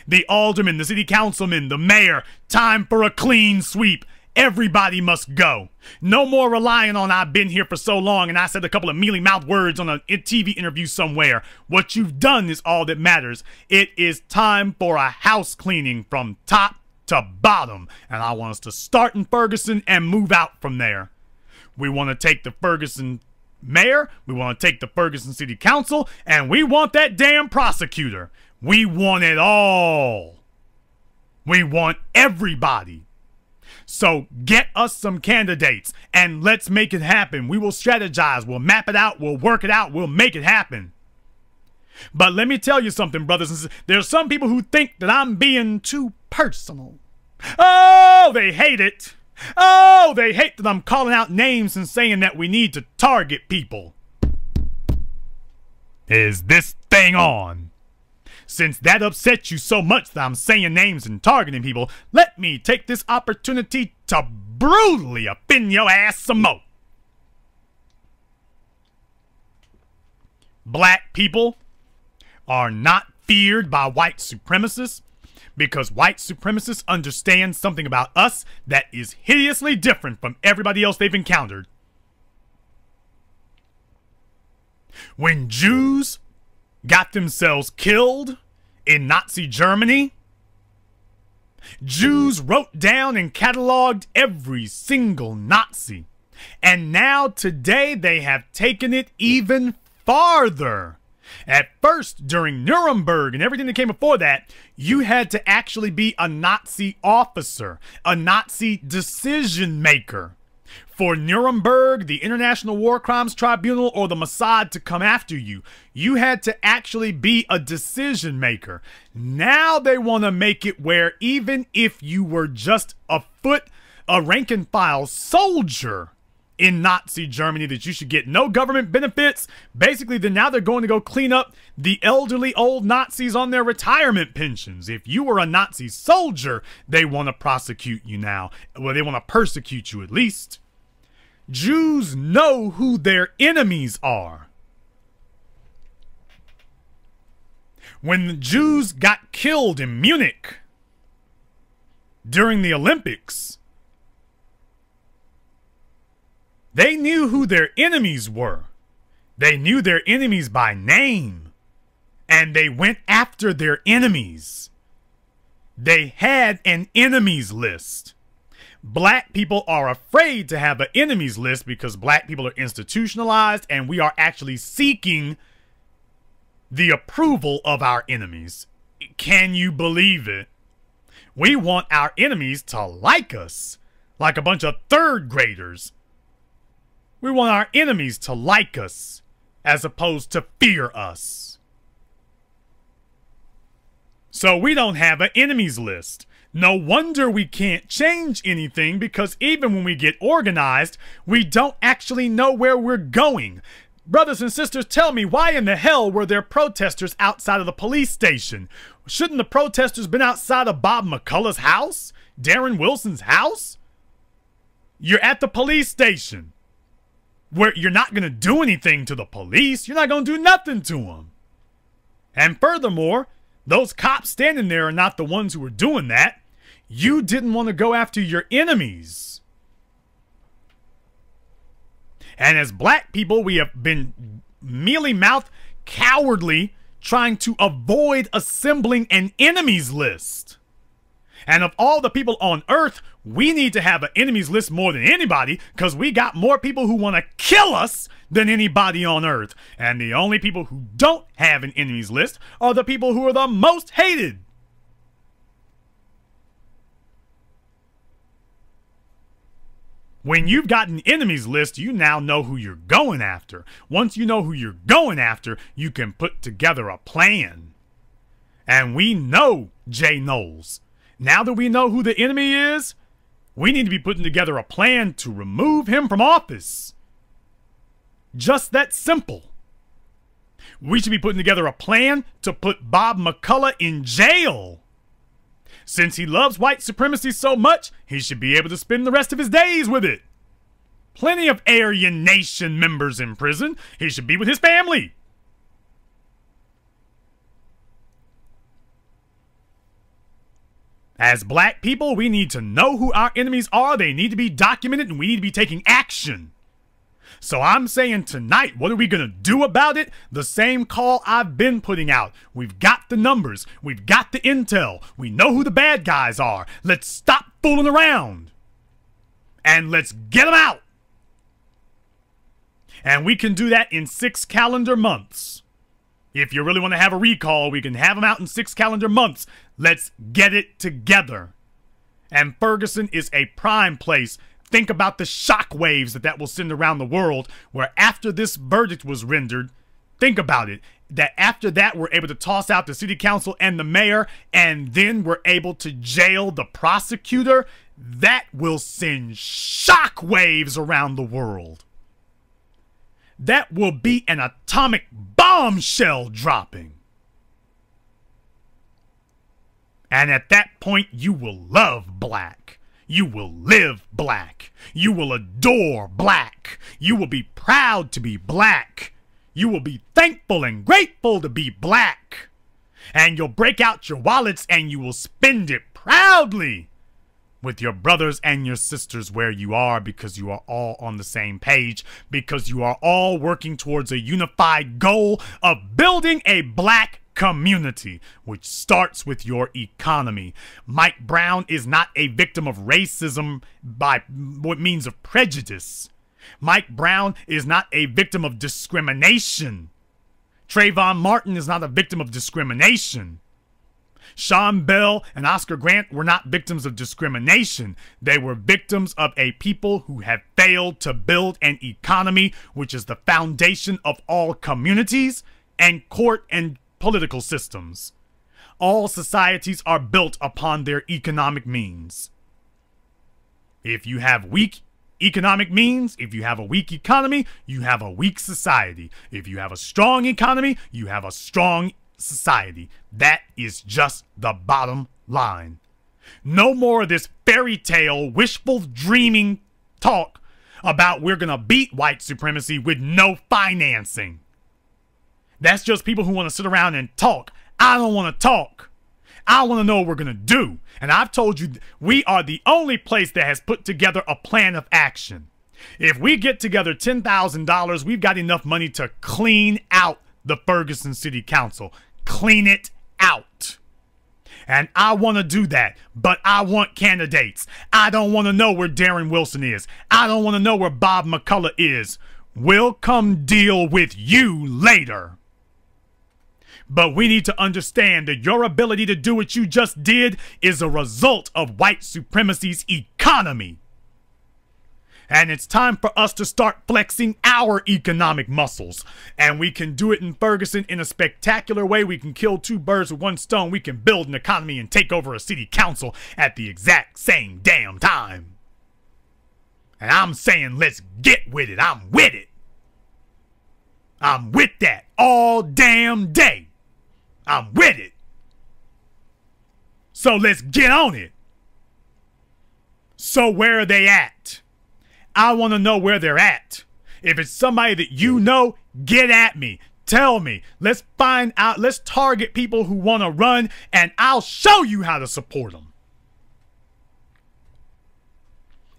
The aldermen, the city councilmen, the mayor, time for a clean sweep. Everybody must go. No more relying on I've been here for so long and I said a couple of mealy-mouthed words on a TV interview somewhere. What you've done is all that matters. It is time for a house cleaning from top to bottom. And I want us to start in Ferguson and move out from there. We want to take the Ferguson mayor, we want to take the Ferguson City Council, and we want that damn prosecutor. We want it all. We want everybody. So get us some candidates and let's make it happen. We will strategize. We'll map it out. We'll work it out. We'll make it happen. But let me tell you something, brothers and sisters. There are some people who think that I'm being too personal. Oh, they hate it. Oh, they hate that I'm calling out names and saying that we need to target people. Is this thing on? Since that upsets you so much that I'm saying names and targeting people, let me take this opportunity to brutally offend your ass some more. Black people are not feared by white supremacists because white supremacists understand something about us that is hideously different from everybody else they've encountered. When Jews got themselves killed in Nazi Germany, Jews wrote down and cataloged every single Nazi. And now today they have taken it even farther. At first, during Nuremberg and everything that came before that, you had to actually be a Nazi officer, a Nazi decision maker. For Nuremberg, the International War Crimes Tribunal, or the Mossad to come after you, you had to actually be a decision maker. Now they want to make it where even if you were just a rank and file soldier in Nazi Germany, that you should get no government benefits. Basically, now they're going to go clean up the elderly old Nazis on their retirement pensions. If you were a Nazi soldier, they want to prosecute you now. Well, they want to persecute you at least. Jews know who their enemies are. When the Jews got killed in Munich during the Olympics, they knew who their enemies were. They knew their enemies by name, and they went after their enemies. They had an enemies list. Black people are afraid to have an enemies list because black people are institutionalized and we are actually seeking the approval of our enemies. Can you believe it? We want our enemies to like us, like a bunch of third graders. We want our enemies to like us as opposed to fear us. So we don't have an enemies list. No wonder we can't change anything, because even when we get organized, we don't actually know where we're going. Brothers and sisters, tell me, why in the hell were there protesters outside of the police station? Shouldn't the protesters been outside of Bob McCullough's house? Darren Wilson's house? You're at the police station, where you're not going to do anything to the police. You're not going to do nothing to them. And furthermore, those cops standing there are not the ones who were doing that. You didn't want to go after your enemies. And as black people, we have been mealy-mouthed, cowardly, trying to avoid assembling an enemies list. And of all the people on Earth, we need to have an enemies list more than anybody, because we got more people who want to kill us than anybody on Earth. And the only people who don't have an enemies list are the people who are the most hated. When you've got an enemies list, you now know who you're going after. Once you know who you're going after, you can put together a plan. And we know Jay Knowles. Now that we know who the enemy is, we need to be putting together a plan to remove him from office. Just that simple. We should be putting together a plan to put Bob McCullough in jail. Since he loves white supremacy so much, he should be able to spend the rest of his days with it. Plenty of Aryan Nation members in prison. He should be with his family. As black people, we need to know who our enemies are. They need to be documented, and we need to be taking action. So I'm saying tonight, what are we going to do about it? The same call I've been putting out. We've got the numbers. We've got the intel. We know who the bad guys are. Let's stop fooling around. And let's get them out. And we can do that in 6 calendar months. If you really want to have a recall, we can have them out in 6 calendar months. Let's get it together. And Ferguson is a prime place. Think about the shockwaves that will send around the world, where after this verdict was rendered, think about it, that after that we're able to toss out the city council and the mayor, and then we're able to jail the prosecutor. That will send shockwaves around the world. That will be an atomic bombshell dropping. And at that point, you will love black. You will live black. You will adore black. You will be proud to be black. You will be thankful and grateful to be black. And you'll break out your wallets and you will spend it proudly with your brothers and your sisters where you are, because you are all on the same page, because you are all working towards a unified goal of building a black community, which starts with your economy. Mike Brown is not a victim of racism by what means of prejudice. Mike Brown is not a victim of discrimination. Trayvon Martin is not a victim of discrimination. Sean Bell and Oscar Grant were not victims of discrimination. They were victims of a people who have failed to build an economy, which is the foundation of all communities and court and political systems. All societies are built upon their economic means. If you have weak economic means, if you have a weak economy, you have a weak society. If you have a strong economy, you have a strong society. That is just the bottom line. No more of this fairy tale, wishful dreaming talk about we're gonna beat white supremacy with no financing. That's just people who want to sit around and talk. I don't want to talk. I want to know what we're going to do. And I've told you, we are the only place that has put together a plan of action. If we get together $10,000, we've got enough money to clean out the Ferguson City Council. Clean it out. And I want to do that, but I want candidates. I don't want to know where Darren Wilson is. I don't want to know where Bob McCullough is. We'll come deal with you later. But we need to understand that your ability to do what you just did is a result of white supremacy's economy. And it's time for us to start flexing our economic muscles. And we can do it in Ferguson in a spectacular way. We can kill 2 birds with 1 stone. We can build an economy and take over a city council at the exact same damn time. And I'm saying let's get with it. I'm with it. I'm with that all damn day. I'm with it. So let's get on it. So where are they at? I want to know where they're at. If it's somebody that you know, get at me. Tell me. Let's find out. Let's target people who want to run, and I'll show you how to support them.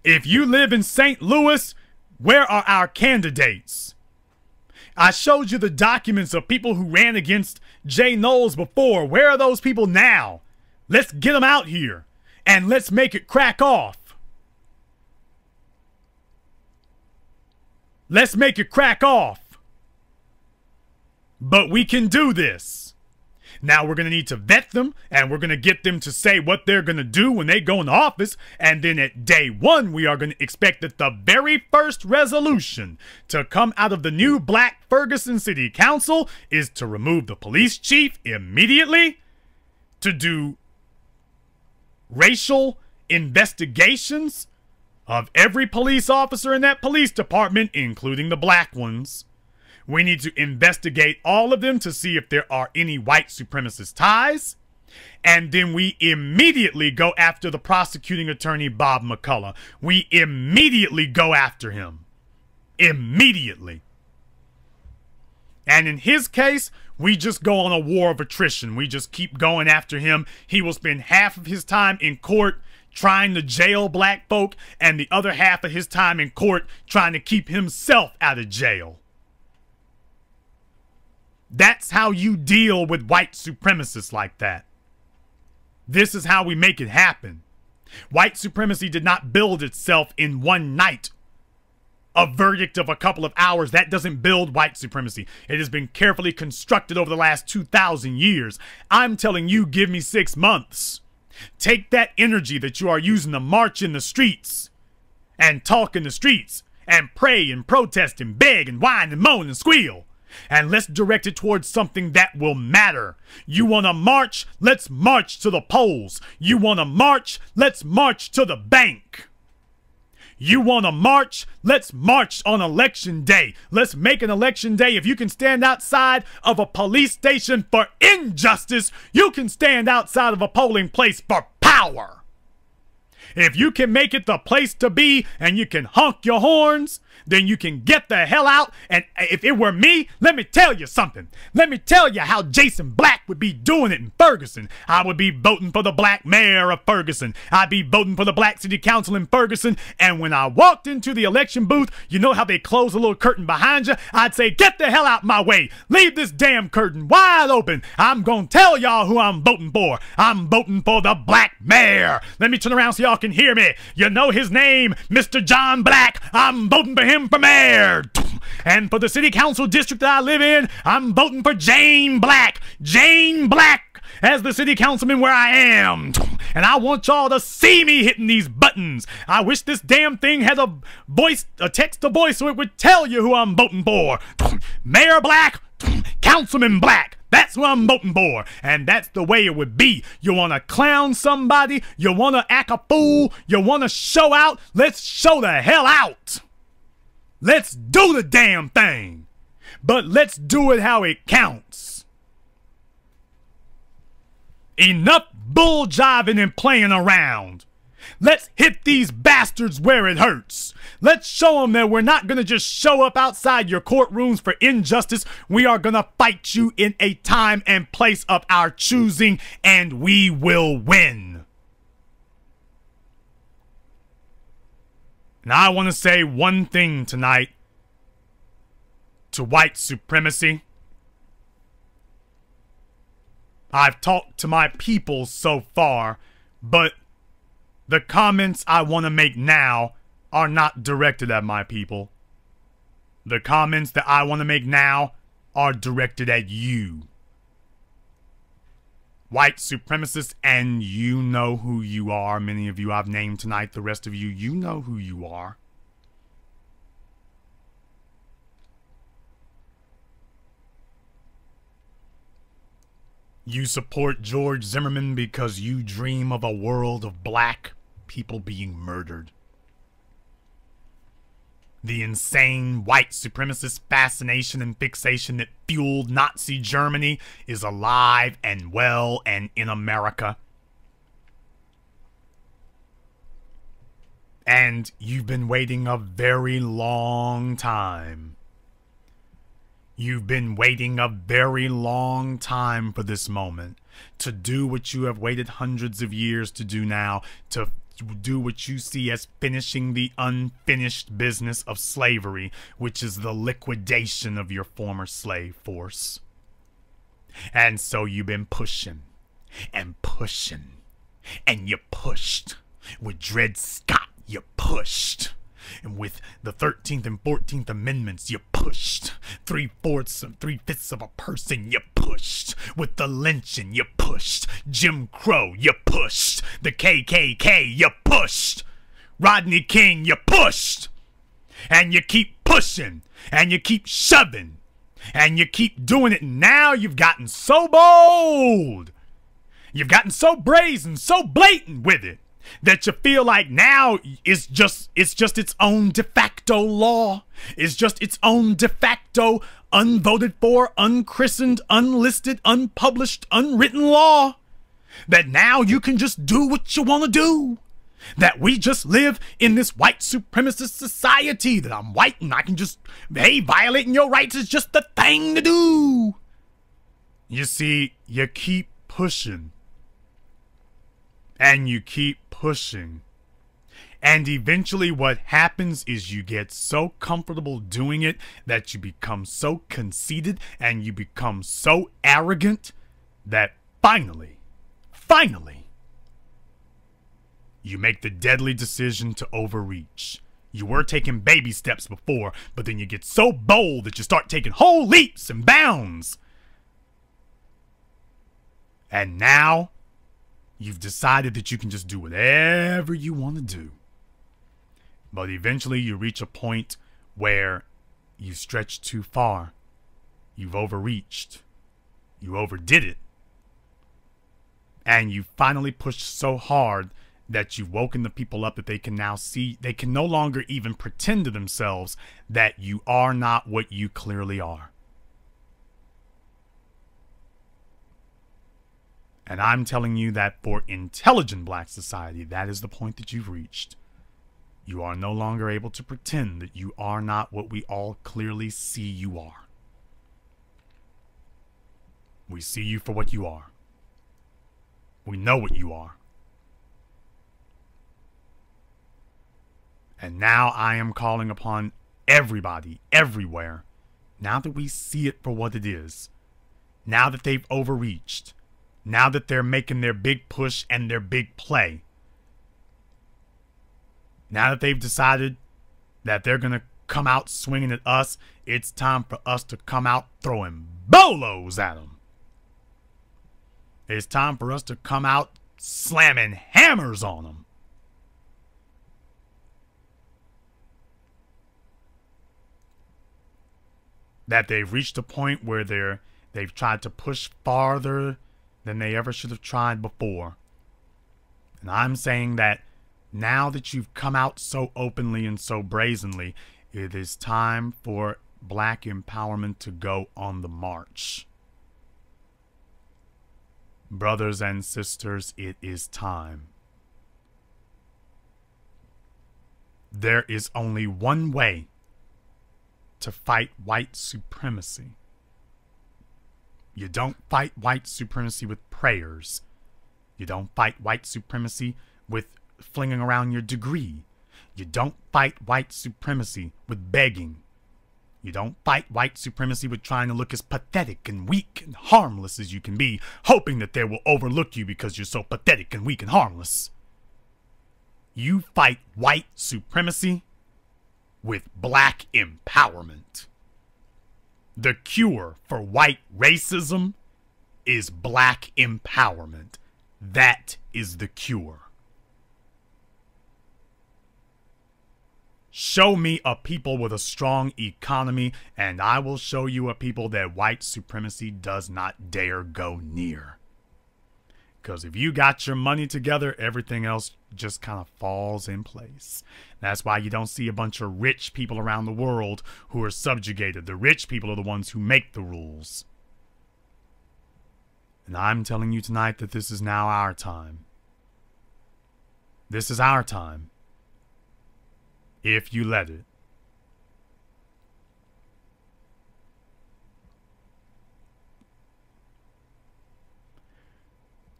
If you live in St. Louis, Where are our candidates? I showed you the documents of people who ran against Jay Knowles before. Where are those people now? Let's get them out here and let's make it crack off. Let's make it crack off. But we can do this. Now we're going to need to vet them, and we're going to get them to say what they're going to do when they go into office. And then at day one, we are going to expect that the very first resolution to come out of the new Black Ferguson City Council is to remove the police chief immediately, to do racial investigations of every police officer in that police department, including the black ones. We need to investigate all of them to see if there are any white supremacist ties. And then we immediately go after the prosecuting attorney, Bob McCullough. We immediately go after him. Immediately. And in his case, we just go on a war of attrition. We just keep going after him. He will spend half of his time in court trying to jail black folk, and the other half of his time in court trying to keep himself out of jail. That's how you deal with white supremacists like that. This is how we make it happen. White supremacy did not build itself in one night. A verdict of a couple of hours, that doesn't build white supremacy. It has been carefully constructed over the last 2,000 years. I'm telling you, give me 6 months. Take that energy that you are using to march in the streets and talk in the streets and pray and protest and beg and whine and moan and squeal. And let's direct it towards something that will matter. You want to march? Let's march to the polls. You want to march? Let's march to the bank. You want to march? Let's march on election day. Let's make an election day. If you can stand outside of a police station for injustice, you can stand outside of a polling place for power. If you can make it the place to be and you can honk your horns, then you can get the hell out. And if it were me, let me tell you something. Let me tell you how Jason Black would be doing it in Ferguson. I would be voting for the black mayor of Ferguson. I'd be voting for the black city council in Ferguson. And when I walked into the election booth, you know how they close a little curtain behind you? I'd say, get the hell out my way. Leave this damn curtain wide open. I'm gonna tell y'all who I'm voting for. I'm voting for the black mayor. Let me turn around so y'all can hear me. You know his name, Mr. John Black. I'm voting for him for mayor. And for the city council district that I live in, I'm voting for Jane Black. Jane Black as the city councilman where I am. And I want y'all to see me hitting these buttons. I wish this damn thing had a voice, a text to voice, so it would tell you who I'm voting for. Mayor Black, Councilman Black. That's who I'm voting for. And that's the way it would be. You want to clown somebody? You want to act a fool? You want to show out? Let's show the hell out. Let's do the damn thing. But let's do it how it counts. Enough bull jiving and playing around. Let's hit these bastards where it hurts. Let's show them that we're not going to just show up outside your courtrooms for injustice. We are going to fight you in a time and place of our choosing, and we will win. And I want to say one thing tonight to white supremacy. I've talked to my people so far, but the comments I want to make now are not directed at my people. The comments that I want to make now are directed at you. White supremacists, and you know who you are. Many of you I've named tonight. The rest of you, you know who you are. You support George Zimmerman because you dream of a world of black people being murdered. The insane white supremacist fascination and fixation that fueled Nazi Germany is alive and well and in America. And you've been waiting a very long time. You've been waiting a very long time for this moment. To do what you have waited hundreds of years to do now. To do what you see as finishing the unfinished business of slavery, which is the liquidation of your former slave force. And so you've been pushing and pushing, and you pushed. With Dred Scott, you pushed. And with the 13th and 14th Amendments, you pushed. 3/5 of a person, you pushed. With the lynching, you pushed. Jim Crow, you pushed. The KKK, you pushed. Rodney King, you pushed. And you keep pushing. And you keep shoving. And you keep doing it. Now you've gotten so bold. You've gotten so brazen, so blatant with it, that you feel like now it's just its own de facto law. It's just its own de facto unvoted for, unchristened, unlisted, unpublished, unwritten law. That now you can just do what you want to do. That we just live in this white supremacist society. That I'm white and I can just, hey, violating your rights is just the thing to do. You see, you keep pushing. And you keep pushing. And eventually what happens is you get so comfortable doing it that you become so conceited and you become so arrogant that finally, you make the deadly decision to overreach. You were taking baby steps before, but then you get so bold that you start taking whole leaps and bounds. And now you've decided that you can just do whatever you want to do. But eventually you reach a point where you stretch too far. You've overreached. You overdid it. And you finally pushed so hard that you've woken the people up that they can now see, they can no longer even pretend to themselves that you are not what you clearly are. And I'm telling you that for intelligent black society, that is the point that you've reached. You are no longer able to pretend that you are not what we all clearly see you are. We see you for what you are. We know what you are. And now I am calling upon everybody, everywhere, now that we see it for what it is, now that they've overreached, now that they're making their big push and their big play, now that they've decided that they're going to come out swinging at us, it's time for us to come out throwing bolos at them. It's time for us to come out slamming hammers on them. That they've reached a point where they've tried to push farther than they ever should have tried before. And I'm saying that now that you've come out so openly and so brazenly, it is time for black empowerment to go on the march. Brothers and sisters, it is time. There is only one way to fight white supremacy. You don't fight white supremacy with prayers. You don't fight white supremacy with flinging around your degree. You don't fight white supremacy with begging. You don't fight white supremacy with trying to look as pathetic and weak and harmless as you can be, hoping that they will overlook you because you're so pathetic and weak and harmless. You fight white supremacy with black empowerment. The cure for white racism is black empowerment. That is the cure. Show me a people with a strong economy, and I will show you a people that white supremacy does not dare go near. Because if you got your money together, everything else just kind of falls in place. That's why you don't see a bunch of rich people around the world who are subjugated. The rich people are the ones who make the rules. And I'm telling you tonight that this is now our time. This is our time. If you let it.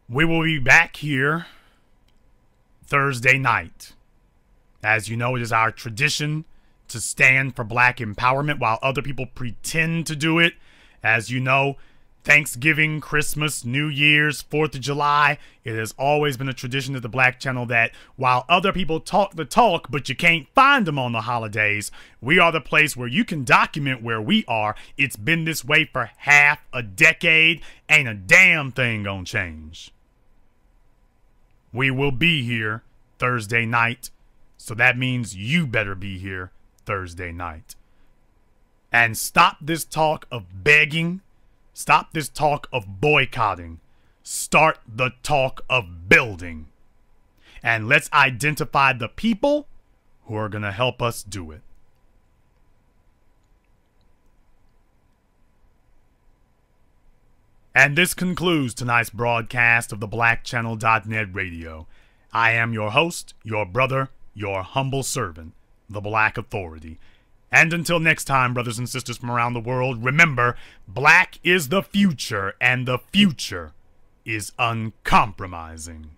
We will be back here Thursday night. As you know, it is our tradition to stand for black empowerment while other people pretend to do it. As you know, Thanksgiving, Christmas, New Year's, 4th of July, it has always been a tradition at the Black Channel that while other people talk the talk, but you can't find them on the holidays, we are the place where you can document where we are. It's been this way for half a decade. Ain't a damn thing gonna change. We will be here Thursday night, so that means you better be here Thursday night. And stop this talk of begging. Stop this talk of boycotting. Start the talk of building. And let's identify the people who are going to help us do it. And this concludes tonight's broadcast of the BlackChannel.net radio. I am your host, your brother, your humble servant, the Black Authority. And until next time, brothers and sisters from around the world, remember, black is the future, and the future is uncompromising.